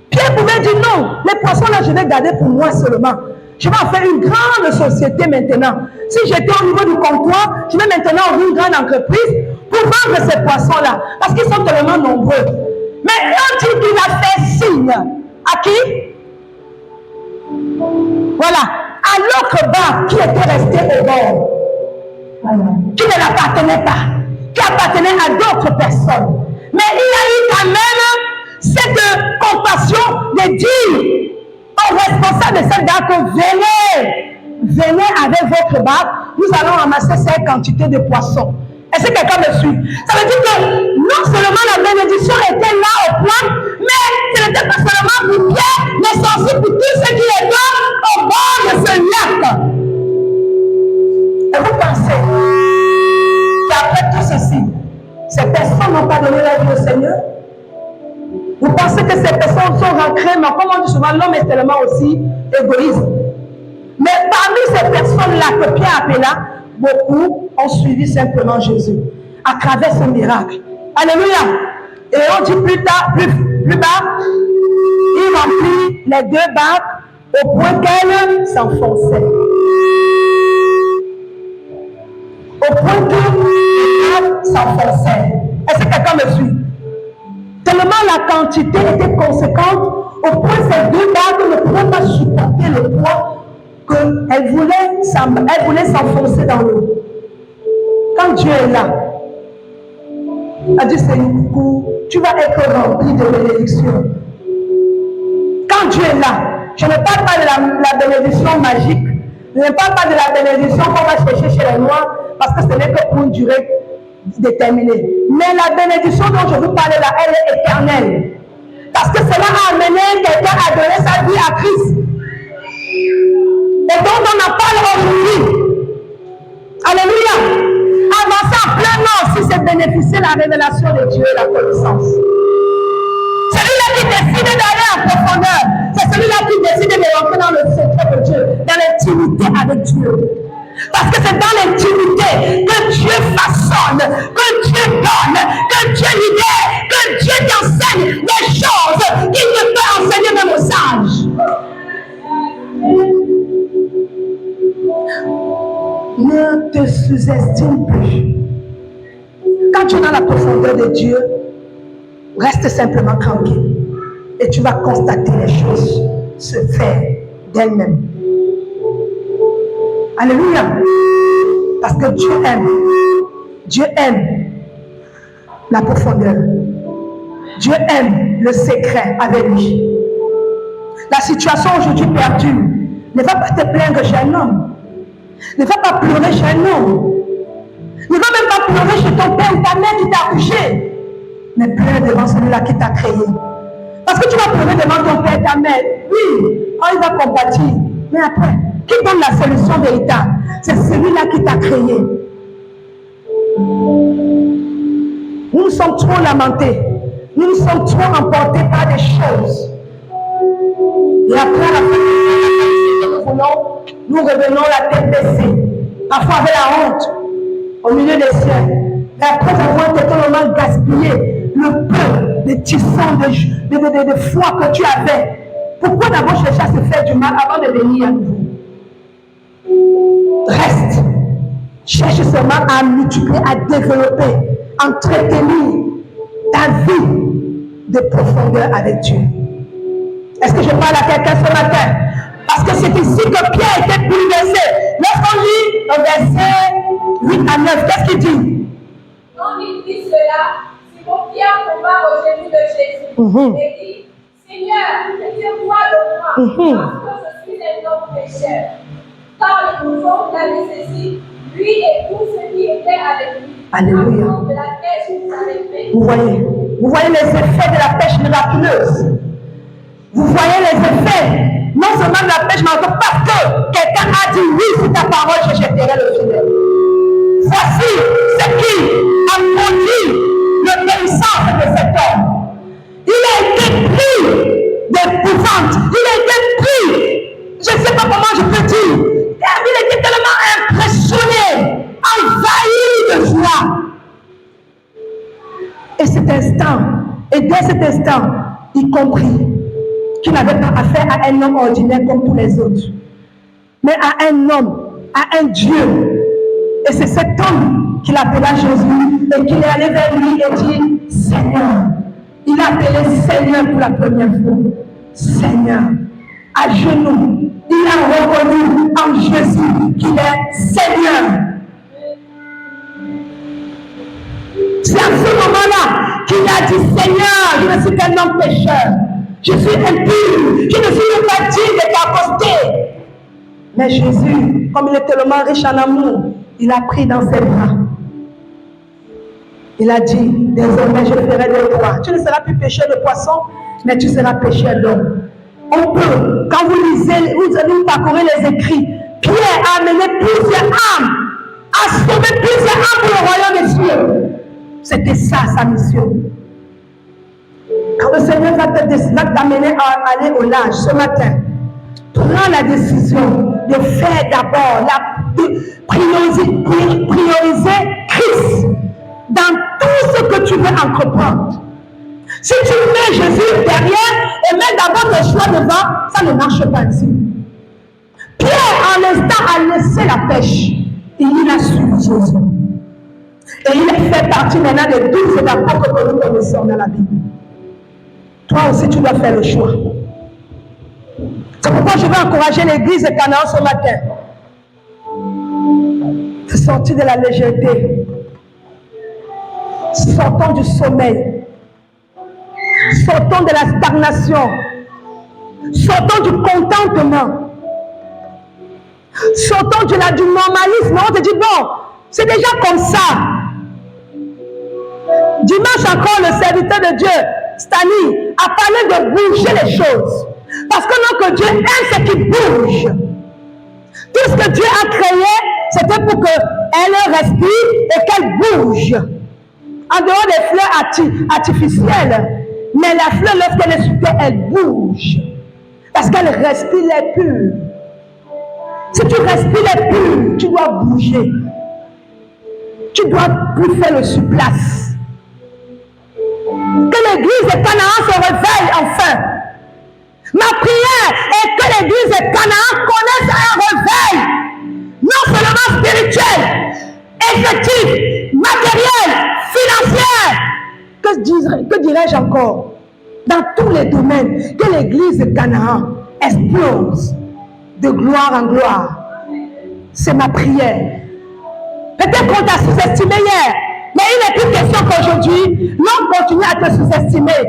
Pierre pouvait dire non, les poissons là, je vais garder pour moi seulement. Je vais en faire une grande société maintenant. Si j'étais au niveau du comptoir, je vais maintenant ouvrir une grande entreprise pour vendre ces poissons-là. Parce qu'ils sont tellement nombreux. Mais on dit qu'il a fait signe. À qui? Voilà. À l'autre bar qui était resté au bord. Qui ne l'appartenait pas. Qui appartenait à d'autres personnes. Mais il a eu quand même cette compassion de dire au responsable de cette barque, venez avec votre barque, nous allons ramasser cette quantité de poissons. Est-ce que quelqu'un me suit? Ça veut dire que non seulement la bénédiction était là au point, mais ce n'était pas seulement pour Pierre, mais c'est aussi pour tous ceux qui étaient au bord de ce lac. Et vous pensez qu'après tout ceci, ces personnes n'ont pas donné la vie au Seigneur? Vous pensez que ces personnes sont rentrées, mais comme on dit souvent, l'homme est tellement aussi égoïste. Mais parmi ces personnes-là que Pierre appela, beaucoup ont suivi simplement Jésus à travers ce miracle. Alléluia. Et on dit plus tard, plus bas, il remplit les deux barques au point qu'elles s'enfonçaient. Au point que les barques s'enfonçaient. Est-ce que quelqu'un me suit? Tellement la quantité était conséquente, au point que ces deux barques ne pouvaient pas supporter le poids qu'elles voulaient s'enfoncer dans l'eau. Quand Dieu est là, a dit Seigneur, tu vas être rempli de bénédictions. Quand Dieu est là, je ne parle pas de la bénédiction magique, Je ne parle pas de la bénédiction qu'on va chercher chez les Noirs parce que ce n'est que pour une durée déterminée. Mais la bénédiction dont je vous parle là, elle est éternelle. Parce que cela a amené quelqu'un à donner sa vie à Christ. Et donc on en parle aujourd'hui. Alléluia. Avancer en plein nord si c'est bénéficier de la révélation de Dieu et la connaissance. Celui-là qui décide d'aller en profondeur, c'est celui-là qui décide de rentrer dans le secret de Dieu, dans l'intimité avec Dieu. Parce que c'est dans l'intimité que Dieu façonne, que Dieu donne, que Dieu libère, que Dieu t'enseigne des choses qu'il ne peut enseigner même aux sages. Ne te sous-estime plus. Quand tu es dans la profondeur de Dieu, reste simplement tranquille et tu vas constater les choses se faire d'elles-mêmes. Alléluia. Parce que Dieu aime la profondeur. Dieu aime le secret avec lui. La situation aujourd'hui perdue, ne va pas te plaindre chez un homme. Ne va pas pleurer chez un homme. Ne va même pas pleurer chez ton père ou ta mère qui t'a accouché. Mais pleure devant celui-là qui t'a créé. Parce que tu vas pleurer devant ton père et ta mère. Oui, il va compatir. Mais après, qui donne la solution véritable? C'est celui-là qui t'a créé. Nous sommes trop lamentés. Nous sommes trop emportés par des choses. Et après, à la fin, nous revenons la tête baissée. Parfois avec la honte au milieu des cieux. Et après avoir totalement gaspillé le peu de tissons de foi que tu avais. Pourquoi d'abord chercher à se faire du mal avant de venir à nouveau? Reste. Cherche seulement à multiplier, à développer, entretenir ta vie de profondeur avec Dieu. Est-ce que je parle à quelqu'un ce matin? Parce que c'est ici que Pierre était bouleversé. Lorsqu'on lit le verset 8 à 9, qu'est-ce qu'il dit? Quand il dit cela, Simon Pierre tomba au genou de Jésus et dit, Seigneur, laissez-moi de moi, parce que je suis un homme pécheur. Car le mouvement l'avait saisi, lui et tous ceux qui étaient avec lui. Alléluia. De la pêche qu'ils avaient fait. Vous voyez les effets de la pêche miraculeuse. Vous voyez les effets, non seulement de la pêche miraculeuse, parce que quelqu'un a dit oui sur ta parole, je jetterai le filet. Voici ce qui a produit l'obéissance de cet homme. Il a été pris d'épouvante, il a été pris, je ne sais pas comment je peux dire, il était tellement impressionné, envahi de joie. Et cet instant, et dès cet instant, il comprit qu'il n'avait pas affaire à un homme ordinaire comme tous les autres, mais à un homme, à un Dieu. Et c'est cet homme qu'il appela Jésus et qu'il est allé vers lui et dit Seigneur. Il a appelé Seigneur pour la première fois. Seigneur, à genoux, il a reconnu en Jésus qu'il est Seigneur. C'est à ce moment-là qu'il a dit Seigneur, je ne suis qu'un homme pécheur. Je suis impur, je ne suis même pas digne de t'accoster. Mais Jésus, comme il est tellement riche en amour, il a pris dans ses bras. Il a dit, désormais je ferai de toi. Tu ne seras plus pêcheur de poissons, mais tu seras pêcheur d'hommes. On peut, quand vous lisez, vous parcourez les écrits, Pierre a amené plusieurs âmes, a sauvé plusieurs âmes pour le royaume des cieux. C'était ça sa mission. Quand le Seigneur va t'amener à aller au large ce matin, prends la décision de faire d'abord, de prioriser Christ dans tout ce que tu veux entreprendre. Si tu mets Jésus derrière et mets d'abord tes choix devant, ça ne marche pas ici. Pierre, en l'instant, a laissé la pêche et il a suivi Jésus. Et il a fait partie maintenant des 12 apôtres que nous connaissons dans la Bible. Toi aussi, tu dois faire le choix. C'est pourquoi je veux encourager l'église de Canaan ce matin. De sortir de la légèreté. Sortons du sommeil. Sortons de la stagnation. Sortons du contentement. Sortons du normalisme. On te dit, bon, c'est déjà comme ça. Dimanche encore, le serviteur de Dieu, Stani, a parlé de bouger les choses. Parce que non, que Dieu aime ce qui bouge. Tout ce que Dieu a créé, c'était pour qu'elle respire et qu'elle bouge. En dehors des fleurs artificielles. Mais la fleur, lorsqu'elle est sur terre, elle bouge. Parce qu'elle respire l'air pur. Si tu respires l'air pur, tu dois bouger. Tu dois plus faire le surplace. Que l'église de Canaan se réveille enfin. Ma prière est que l'église de Canaan connaisse un réveil. Non seulement spirituel, effectif, matériel, financier. Que dirais-je encore? Dans tous les domaines, que l'église de Canaan explose de gloire en gloire. C'est ma prière. Peut-être qu'on t'a sous-estimé hier, mais il n'est plus question qu'aujourd'hui, l'homme continue à te sous-estimer.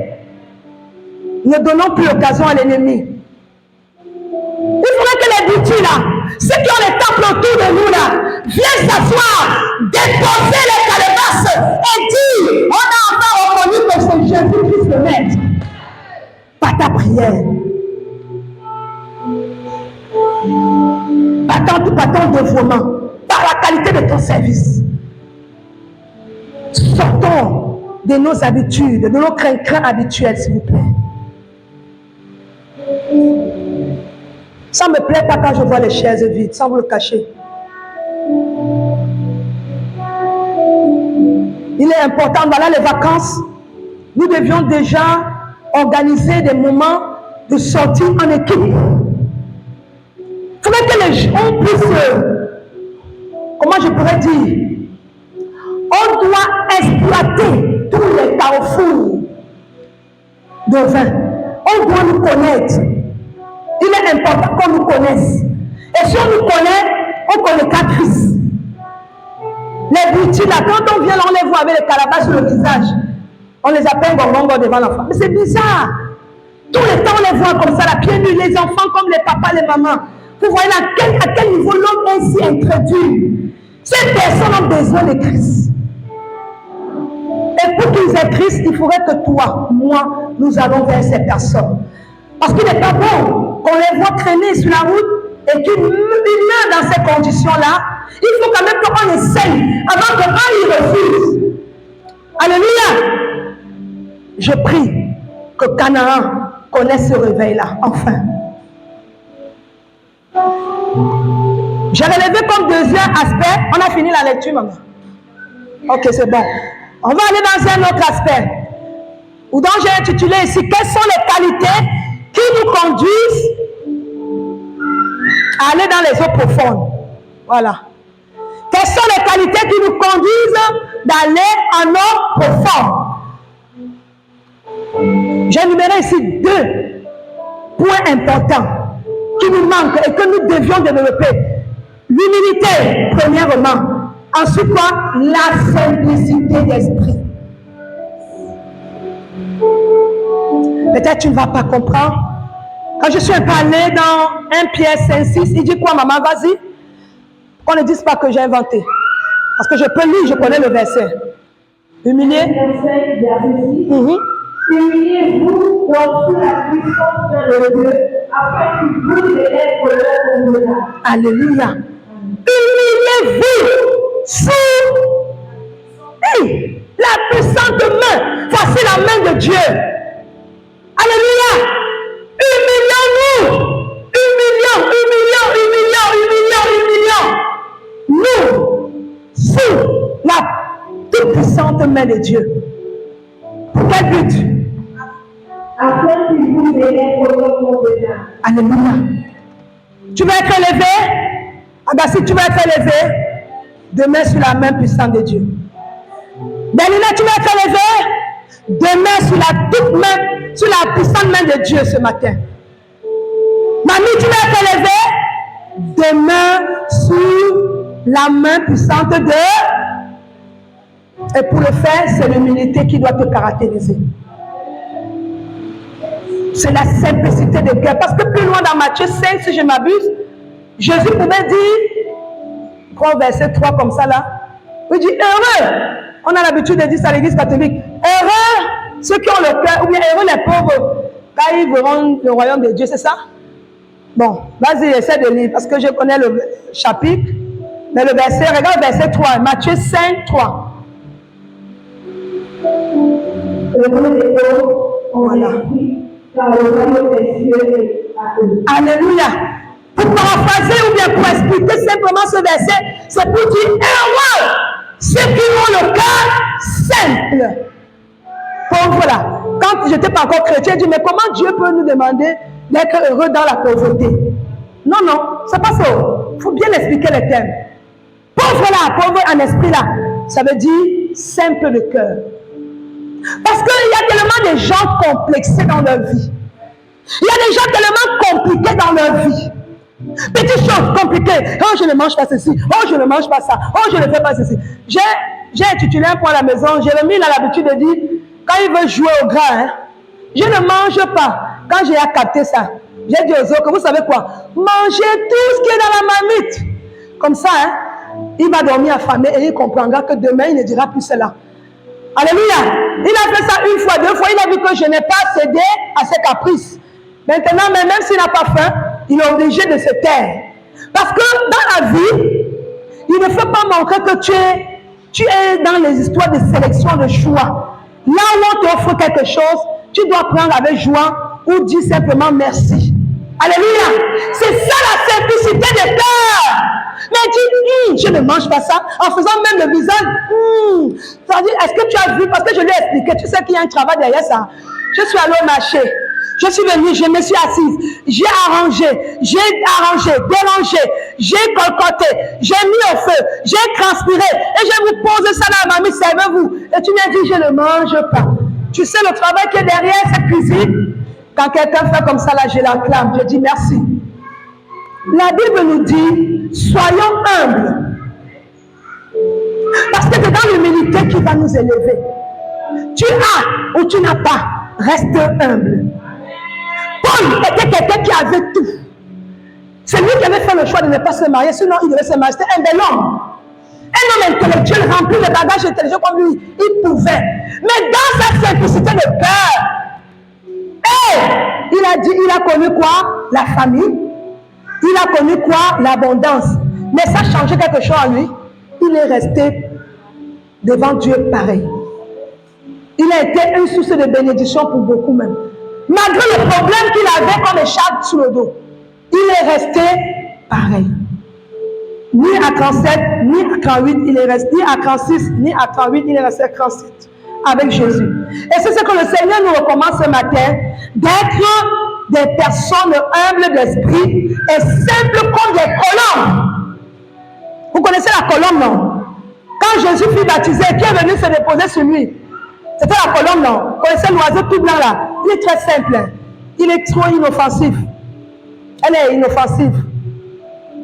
Ne donnons plus l'occasion à l'ennemi. Il faudrait que les boutiques là, ceux qui ont les temples autour de nous là, viennent s'asseoir, déposer les calebasses et dire, on a enfin reconnu que c'est Jésus-Christ le Maître. Par ta prière. Par ton dévouement. Par la qualité de ton service. Sortons de nos habitudes, de nos crainquins habituels, s'il vous plaît. Ça ne me plaît pas quand je vois les chaises vides, sans vous le cacher. Il est important, voilà les vacances. Nous devions déjà organiser des moments de sortie en équipe. Il faudrait que les gens puissent, comment je pourrais dire, on doit exploiter tous les carrefours de vin. On doit nous connaître. Il est important qu'on nous connaisse. Et si on nous connaît, on connaîtra Christ. Les boutiques là, quand on vient là, on les voit avec les calabasses sur le visage. On les appelle gongongo devant l'enfant. Mais c'est bizarre. Tout le temps, on les voit comme ça, la pieds nus, les enfants comme les papas, les mamans. Vous voyez à quel niveau l'homme est si introduit. Ces personnes ont besoin de Christ. Et pour qu'ils aient Christ, il faudrait que toi, moi, nous allons vers ces personnes. Parce qu'il n'est pas bon qu'on les voit traîner sur la route et qu'ils meurent dans ces conditions-là. Il faut quand même qu'on essaye avant qu'un y refuse. Alléluia. Je prie que Canaan connaisse ce réveil-là, enfin. J'ai relevé comme deuxième aspect. On a fini la lecture, maman. Ok, c'est bon. On va aller dans un autre aspect. Ou dont j'ai intitulé ici, quelles sont les qualités qui nous conduisent à aller dans les eaux profondes. Voilà. Quelles sont les qualités qui nous conduisent d'aller en eau profonde? J'ai énuméré ici 2 points importants qui nous manquent et que nous devions développer. L'humilité, premièrement. Ensuite, quoi? La simplicité d'esprit. Peut-être tu ne vas pas comprendre. Quand je suis allée dans 1 Pierre 5,6, il dit quoi, maman? Vas-y. Qu'on ne dise pas que j'ai inventé. Parce que je peux lire, je connais le verset. Humilier. Humiliez-vous donc sous la puissance de Dieu, afin qu'il vous élève pour l'heure convenable. Alléluia. Humiliez-vous sous la puissante main. Voici la main de Dieu. Alléluia. Humilions-nous. Humilions. Nous, sous la toute puissante main de Dieu. Pour quel but? Afin qu'il vous élève pour l'heure convenable. Alléluia. Tu vas être élevé. Ah ben si tu vas être élevé, demain sur la main puissante de Dieu. Dalila, tu vas être élevé, demain sur la toute main, sur la puissante main de Dieu ce matin. Mamie, tu vas être élevé, demain sur la main puissante de Dieu. Et pour le faire, c'est l'humilité qui doit te caractériser. C'est la simplicité de cœur. Parce que plus loin dans Matthieu 5, si je m'abuse, Jésus pouvait dire, prends verset 3 comme ça là, il dit heureux, on a l'habitude de dire ça à l'église catholique, heureux ceux qui ont le cœur, ou bien heureux les pauvres, car ils verront le royaume de Dieu, c'est ça? Bon, vas-y, essaie de lire, parce que je connais le chapitre, mais le verset, regarde le verset 3, Matthieu 5, 3. Heureux les pauvres en esprit, car le royaume des cieux est à eux. Alléluia. Pour paraphraser ou bien pour expliquer simplement ce verset, c'est pour dire heureux ceux qui ont le cœur simple. Pauvre là. Quand je n'étais pas encore chrétien, je dis mais comment Dieu peut nous demander d'être heureux dans la pauvreté? Non, non, c'est pas ça. Il faut bien expliquer les termes. Pauvre là, pauvre en esprit là, ça veut dire simple de cœur. Parce qu'il y a tellement de gens complexés dans leur vie. Il y a des gens tellement compliqués dans leur vie. Petites choses compliquées. Oh, je ne mange pas ceci. Oh, je ne mange pas ça. Oh, je ne fais pas ceci. J'ai intitulé un point à la maison. Jérémie a l'habitude de dire, quand il veut jouer au gras, hein, je ne mange pas. Quand j'ai capté ça, j'ai dit aux autres, vous savez quoi? Mangez tout ce qui est dans la marmite. Comme ça, hein, il va dormir affamé et il comprendra que demain, il ne dira plus cela. Alléluia. Il a fait ça une fois, deux fois. Il a vu que je n'ai pas cédé à ses caprices. Maintenant, même s'il n'a pas faim, il est obligé de se taire. Parce que dans la vie, il ne faut pas montrer que tu es dans les histoires de sélection de choix. Là où on t'offre quelque chose, tu dois prendre avec joie ou dire simplement merci. Alléluia. C'est ça la simplicité de cœur. Mais dis, je ne mange pas ça, en faisant même le visage. C'est-à-dire, est-ce que tu as vu, parce que je lui ai expliqué, tu sais qu'il y a un travail derrière ça. Je suis allée au marché, je suis venue, je me suis assise, j'ai arrangé, dérangé, j'ai colcoté, j'ai mis au feu, j'ai transpiré, et je vous pose ça dans la mamie, servez-vous. Et tu m'as dit, je ne mange pas. Tu sais le travail qui est derrière cette cuisine? Quand quelqu'un fait comme ça, là, je l'acclame, je dis merci. La Bible nous dit, soyons humbles. Parce que c'est dans l'humilité qui va nous élever. Tu as ou tu n'as pas, reste humble. Paul était quelqu'un qui avait tout. C'est lui qui avait fait le choix de ne pas se marier, sinon il devait se marier. C'était un bel homme. Un homme intellectuel rempli de bagages intelligents comme lui, il pouvait. Mais dans sa simplicité de cœur, il a connu quoi? La famille. Il a connu quoi? L'abondance. Mais ça a changé quelque chose en lui. Il est resté devant Dieu pareil. Il a été une source de bénédiction pour beaucoup même. Malgré le problème qu'il avait comme écharpe sous le dos, il est resté pareil. Ni à 37, ni à 38, il est resté, ni à 36, ni à 38, il est resté à 37 avec Jésus. Et c'est ce que le Seigneur nous recommande ce matin, d'être des personnes humbles d'esprit et simples comme des colombes. Vous connaissez la colombe, non? Quand Jésus fut baptisé, qui est venu se déposer sur lui? C'était la colombe, non? Vous connaissez l'oiseau tout blanc là? Il est très simple. Il est trop inoffensif. Elle est inoffensive.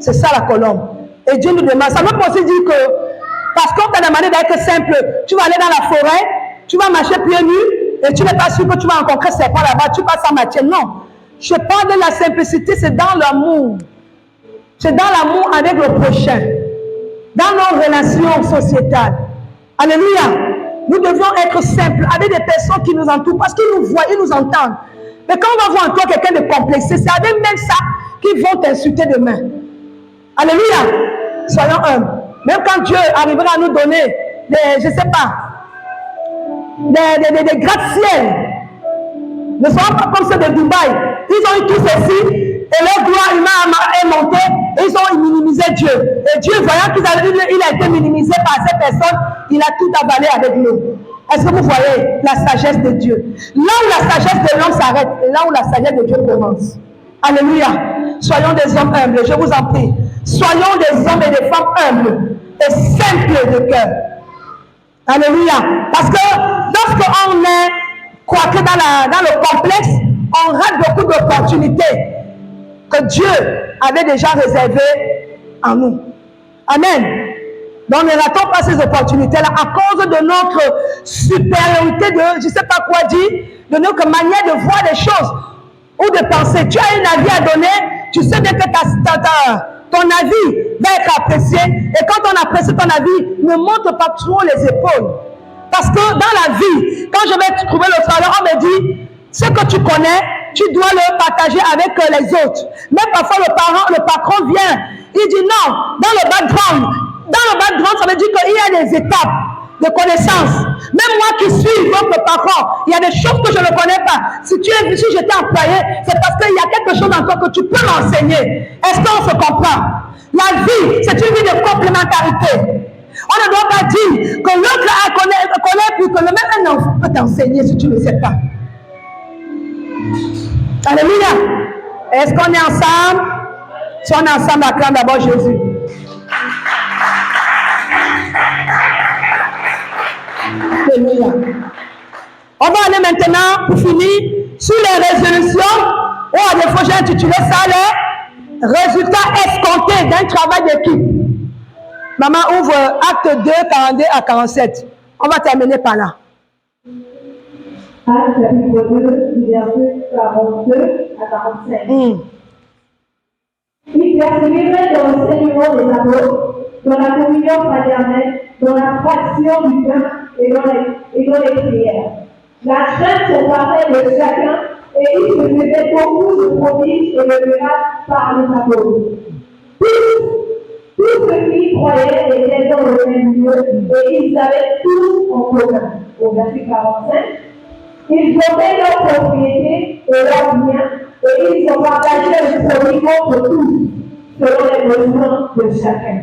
C'est ça la colombe. Et Dieu nous demande. Ça veut pas aussi dire que parce qu'on t'a demandé d'être simple, tu vas aller dans la forêt, tu vas marcher pieds nus et tu n'es pas sûr que tu vas rencontrer ces pas là-bas, tu passes en matière. Non. Je parle de la simplicité, c'est dans l'amour. C'est dans l'amour avec le prochain. Dans nos relations sociétales. Alléluia. Nous devons être simples avec des personnes qui nous entourent parce qu'ils nous voient, ils nous entendent. Mais quand on va voir en toi quelqu'un de complexé, c'est avec même ça qu'ils vont t'insulter demain. Alléluia. Soyons humbles. Même quand Dieu arrivera à nous donner des, je ne sais pas, des gratte-ciel, ne soyons pas comme ceux de Dubaï. Ils ont eu tout ceci et leur gloire humaine est montée et ils ont minimisé Dieu. Et Dieu, voyant qu'il a été minimisé par ces personnes, il a tout avalé avec nous. Est-ce que vous voyez la sagesse de Dieu? Là où la sagesse de l'homme s'arrête et là où la sagesse de Dieu commence. Alléluia. Soyons des hommes humbles, je vous en prie. Soyons des hommes et des femmes humbles et simples de cœur. Alléluia. Parce que lorsqu'on est coiffé dans le complexe, on rate beaucoup d'opportunités que Dieu avait déjà réservées en nous. Amen. Donc ne ratons pas ces opportunités-là à cause de notre supériorité, de je ne sais pas quoi dire, de notre manière de voir les choses ou de penser. Tu as une avis à donner, tu sais bien que ton avis va être apprécié. Et quand on apprécie ton avis, ne monte pas trop les épaules. Parce que dans la vie, quand je vais trouver le travail, on me dit, ce que tu connais, tu dois le partager avec les autres. Mais parfois le patron vient, il dit non, dans le background, ça veut dire qu'il y a des étapes de connaissances. Même moi qui suis votre patron, il y a des choses que je ne connais pas. Si j'étais employé, c'est parce qu'il y a quelque chose encore que tu peux m'enseigner. Est-ce qu'on se comprend? La vie, c'est une vie de complémentarité. On ne doit pas dire que l'autre connaît plus que le même enfant peut t'enseigner si tu ne le sais pas. Alléluia. Est-ce qu'on est ensemble? Si on est ensemble, acclame d'abord Jésus. Alléluia. On va aller maintenant, pour finir, sur les résolutions, ou à défaut, j'ai intitulé ça les résultats escomptés d'un travail d'équipe. Maman ouvre acte 2, 42 à 47. On va terminer par là. Acte chapitre 2, versets 42 à 45. Il persévérait dans l'enseignement des apôtres, dans la communion fraternelle, dans la fraction du pain et dans les prières. La crainte s'emparait de chacun et il se faisait beaucoup de prodiges et de miracles par les apôtres. Tous ceux qui croyaient étaient dans le même lieu et ils avaient tous en commun. Au verset 45, ils donnaient leurs propriétés et leurs biens et ils ont partagé le produit entre tous, selon les besoins de chacun.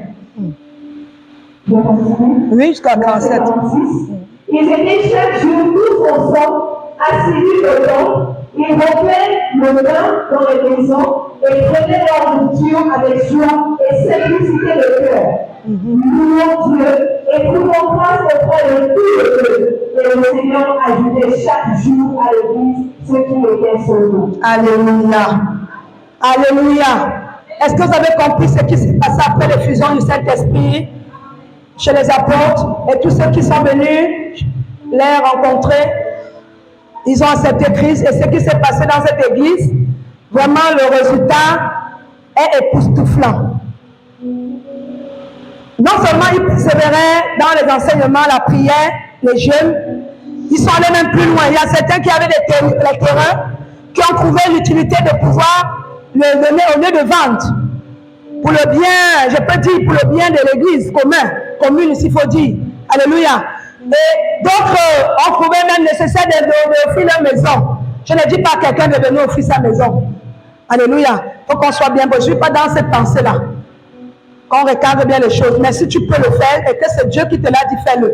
Oui, jusqu'à 47. Ils étaient chaque jour tous ensemble, assidus dedans. Ils rompaient le pain dans les maisons et prenaient leur nourriture avec joie et simplicité de cœur. Louons Dieu et trouvons grâce auprès de tous les dieux. Et le Seigneur ajoutait chaque jour à l'église ceux qui étaient sauvés. Alléluia. Alléluia. Est-ce que vous avez compris ce qui s'est passé après l'effusion du Saint-Esprit chez les apôtres et tous ceux qui sont venus les rencontrer? Ils ont accepté Christ et ce qui s'est passé dans cette église, vraiment le résultat est époustouflant. Non seulement ils persévéraient dans les enseignements, la prière, les jeûnes, ils sont allés même plus loin. Il y a certains qui avaient les terrains, qui ont trouvé l'utilité de pouvoir le donner au lieu de vendre. Pour le bien, je peux dire pour le bien de l'église commune, s'il faut dire. Alléluia. Et d'autres ont trouvé même nécessaire d'offrir leur maison. Je ne dis pas à quelqu'un de venir offrir sa maison. Alléluia. Il faut qu'on soit bien. Je ne suis pas dans cette pensée-là. Qu'on recadre bien les choses. Mais si tu peux le faire et que c'est Dieu qui te l'a dit, fais-le.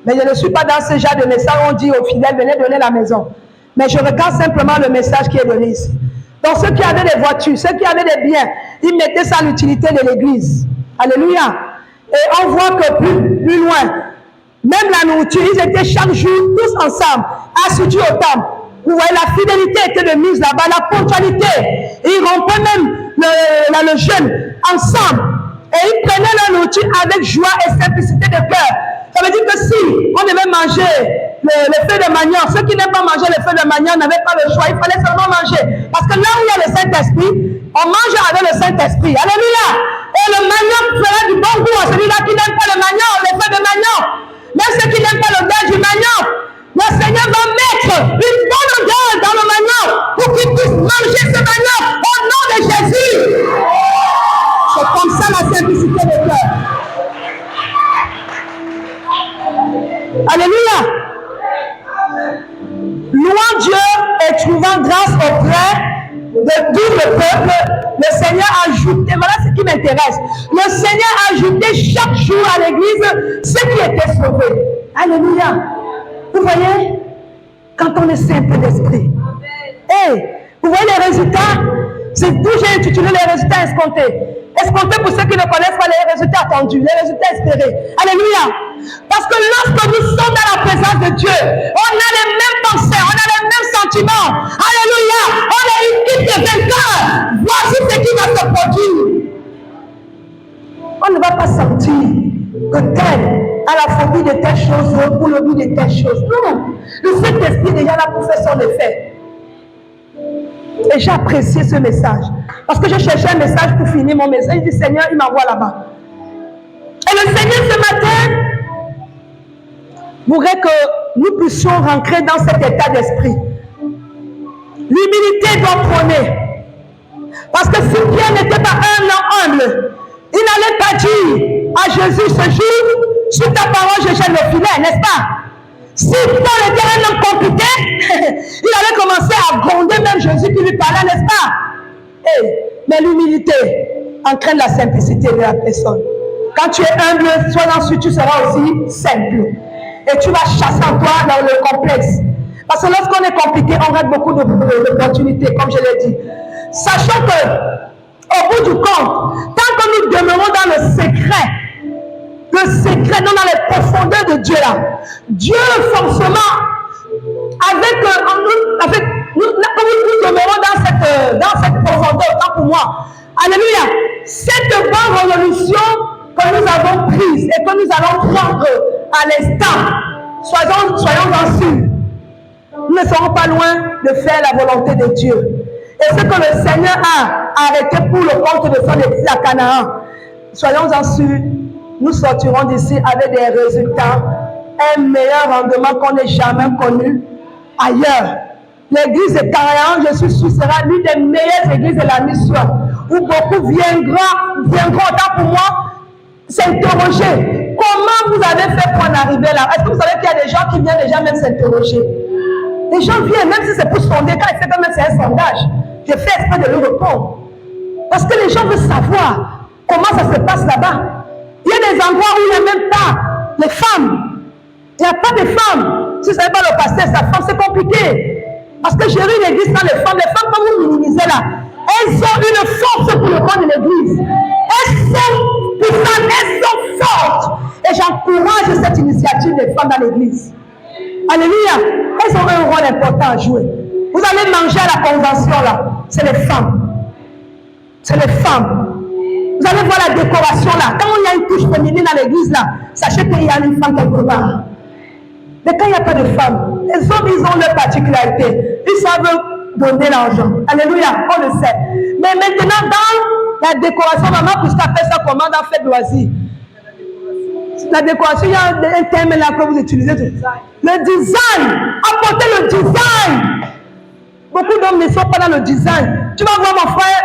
Mais je ne suis pas dans ce genre de message où on dit aux fidèles, venez donner la maison. Mais je regarde simplement le message qui est donné ici. Donc ceux qui avaient des voitures, ceux qui avaient des biens, ils mettaient ça à l'utilité de l'église. Alléluia. Et on voit que plus loin, même la nourriture, ils étaient chaque jour tous ensemble, assidus au temple. Vous voyez, la fidélité était de mise là-bas, la ponctualité. Et ils rompaient même le jeûne ensemble. Et ils prenaient leur nourriture avec joie et simplicité de cœur. Ça veut dire que si on devait manger le feu de manioc, ceux qui n'aiment pas manger le feu de manioc n'avaient pas le choix, il fallait seulement manger. Parce que là où il y a le Saint-Esprit, on mange avec le Saint-Esprit. Alléluia. Et le manioc fera du bon goût à celui-là qui n'aime pas le manioc, le feu de manioc. Même ceux qui n'aiment pas l'odeur du manioc, le Seigneur va mettre une bonne odeur dans le manioc pour qu'ils puissent manger ce manioc au nom de Jésus. C'est comme ça la simplicité de cœur. Alléluia. Louant Dieu et trouvant grâce auprès de tout le peuple, le Seigneur a ajouté, voilà ce qui m'intéresse, le Seigneur a ajouté chaque jour à l'église ceux qui étaient sauvés. Alléluia. Vous voyez, quand on est simple d'esprit, hey, vous voyez les résultats, c'est d'où j'ai intitulé les résultats escomptés. Escomptés pour ceux qui ne connaissent pas les résultats attendus, les résultats espérés. Alléluia. Parce que lorsque nous sommes dans la présence de Dieu, on a les mêmes pensées, on a les mêmes sentiments. Alléluia. On est une équipe de vainqueurs. Voici ce qui va se produire. On ne va pas sentir que tel a la phobie de telle chose ou le but de telle chose. Non. Le Saint-Esprit est déjà là pour faire son effet. Et j'ai apprécié ce message. Parce que je cherchais un message pour finir mon message. Je dis, Seigneur, il m'envoie là-bas. Et le Seigneur, ce matin, voudrait que nous puissions rentrer dans cet état d'esprit. L'humilité doit prôner. Parce que si Pierre n'était pas humble, il n'allait pas dire à Jésus ce jour, sur ta parole, je jette le filet, n'est-ce pas? Si Paul était un homme compliqué, il allait commencer à gronder même Jésus qui lui parlait, n'est-ce pas? Mais l'humilité entraîne la simplicité de la personne. Quand tu es humble, sois sûr, tu seras aussi simple. Et tu vas chasser en toi dans le complexe. Parce que lorsqu'on est compliqué, on rate beaucoup d'opportunités, comme je l'ai dit. Sachant que, au bout du compte, tant que nous demeurons dans le secret, dans les profondeurs de Dieu là, Dieu forcément, nous demeurons dans cette profondeur, tant pour moi. Alléluia. Cette bonne résolution que nous avons prise et que nous allons prendre à l'instant, soyons-en sûrs. Nous ne serons pas loin de faire la volonté de Dieu. Et ce que le Seigneur a arrêté pour le compte de son église à Canaan, soyons-en sûrs, nous sortirons d'ici avec des résultats, un meilleur rendement qu'on n'ait jamais connu ailleurs. L'église de Canaan, je suis sûr, sera l'une des meilleures églises de la mission, où beaucoup viendront autant pour moi s'interroger. Comment vous avez fait pour en arriver là? Est-ce que vous savez qu'il y a des gens qui viennent déjà même s'interroger? Les gens viennent, même si c'est pour sonder, quand ils font comme c'est un sondage, je fais exprès de leur répondre. Parce que les gens veulent savoir comment ça se passe là-bas. Il y a des endroits où il n'y a même pas les femmes. Il n'y a pas de femmes. Si ce n'est pas le pasteur, sa femme, c'est compliqué. Parce que gérer l'église sans les femmes, comme vous minimisez là, elles ont une force pour le corps de l'église. Elles sont puissantes, elles sont fortes. Et j'encourage cette initiative des femmes dans l'église. Alléluia. Elles ont un rôle important à jouer. Vous allez manger à la convention là, c'est les femmes. C'est les femmes. Vous allez voir la décoration là. Quand il y a une touche féminine dans l'église là, sachez qu'il y a une femme quelque part. Mais quand il n'y a pas de femmes, les hommes, ils ont leur particularité. Ils savent donner l'argent. Alléluia, on le sait. Mais maintenant, dans la décoration, maman, puisqu'elle fait ça comment dans fête loisir. La décoration, il y a un thème là que vous utilisez. Le design. Apportez le design. Beaucoup d'hommes ne sont pas dans le design. Tu vas voir mon frère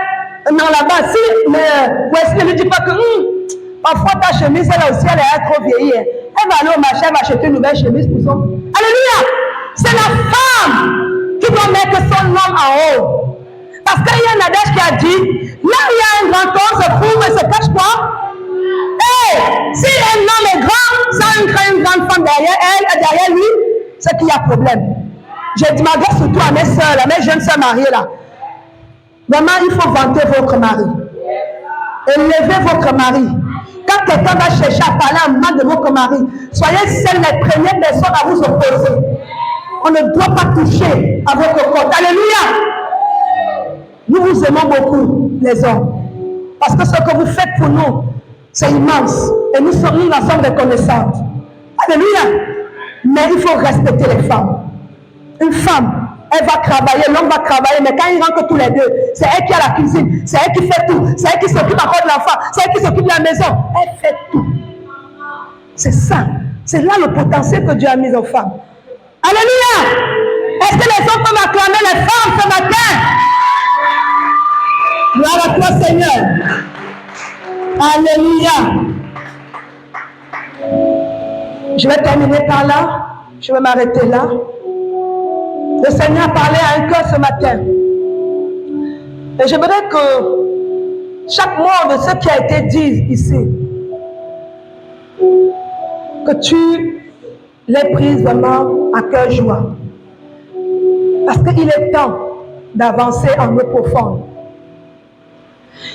là-bas. Si Wesley ne lui dit pas que parfois ta chemise, elle aussi, elle est trop vieillie. Elle va aller au marché, elle va acheter une nouvelle chemise pour son. Alléluia! C'est la femme qui doit mettre son homme en haut. Parce qu'il y a un adage qui a dit, là il y a un grand homme, se trouve et se cache quoi? Si un homme est grand, sans une grande femme derrière lui, c'est qu'il y a problème. Je dis, m'adresse surtout à mes soeurs, à mes jeunes soeurs mariées là. Vraiment, il faut vanter votre mari. Élevez votre mari. Quand quelqu'un va chercher à parler à mal de votre mari, soyez celles les premières personnes à vous opposer. On ne doit pas toucher à votre compte. Alléluia. Nous vous aimons beaucoup, les hommes. Parce que ce que vous faites pour nous, c'est immense. Et nous en sommes reconnaissantes. Alléluia. Mais il faut respecter les femmes. Une femme, elle va travailler, l'homme va travailler, mais quand ils rentrent tous les deux, c'est elle qui a la cuisine, c'est elle qui fait tout, c'est elle qui s'occupe encore de l'enfant, c'est elle qui s'occupe de la maison. Elle fait tout. C'est ça. C'est là le potentiel que Dieu a mis aux femmes. Alléluia. Est-ce que les hommes peuvent acclamer les femmes ce matin? Gloire à toi, Seigneur. Alléluia. Je vais terminer par là. Je vais m'arrêter là. Le Seigneur a parlé à un cœur ce matin. Et j'aimerais que chaque mot de ce qui a été dit ici, que tu l'aies prise vraiment à cœur joie. Parce qu'il est temps d'avancer en eau profonde.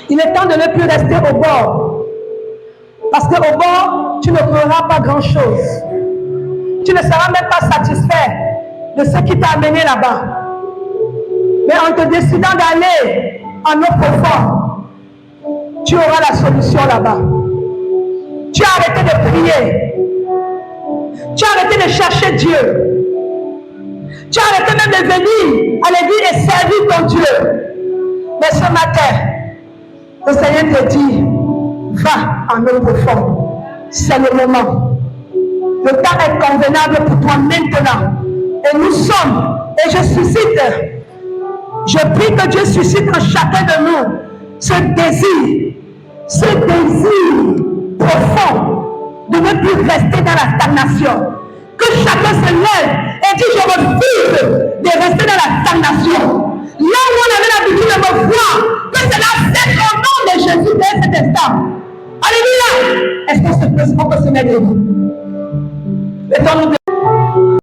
Il est temps de ne plus rester au bord. Parce qu'au bord, tu ne feras pas grand-chose. Tu ne seras même pas satisfait de ce qui t'a amené là-bas. Mais en te décidant d'aller en eau profonde, tu auras la solution là-bas. Tu as arrêté de prier. Tu as arrêté de chercher Dieu. Tu as arrêté même de venir à l'église et servir ton Dieu. Mais ce matin, le Seigneur te dit, va en eau profonde. C'est le moment. Le temps est convenable pour toi maintenant. Et nous sommes, et je suscite, je prie que Dieu suscite en chacun de nous ce désir profond de ne plus rester dans la stagnation. Que chacun se lève et dit, je refuse de rester dans la stagnation. Là où on avait l'habitude de me voir, que cela cesse au nom de Jésus dès cet instant. Alléluia. Est-ce qu'on peut se mettre debout? Mettons-nous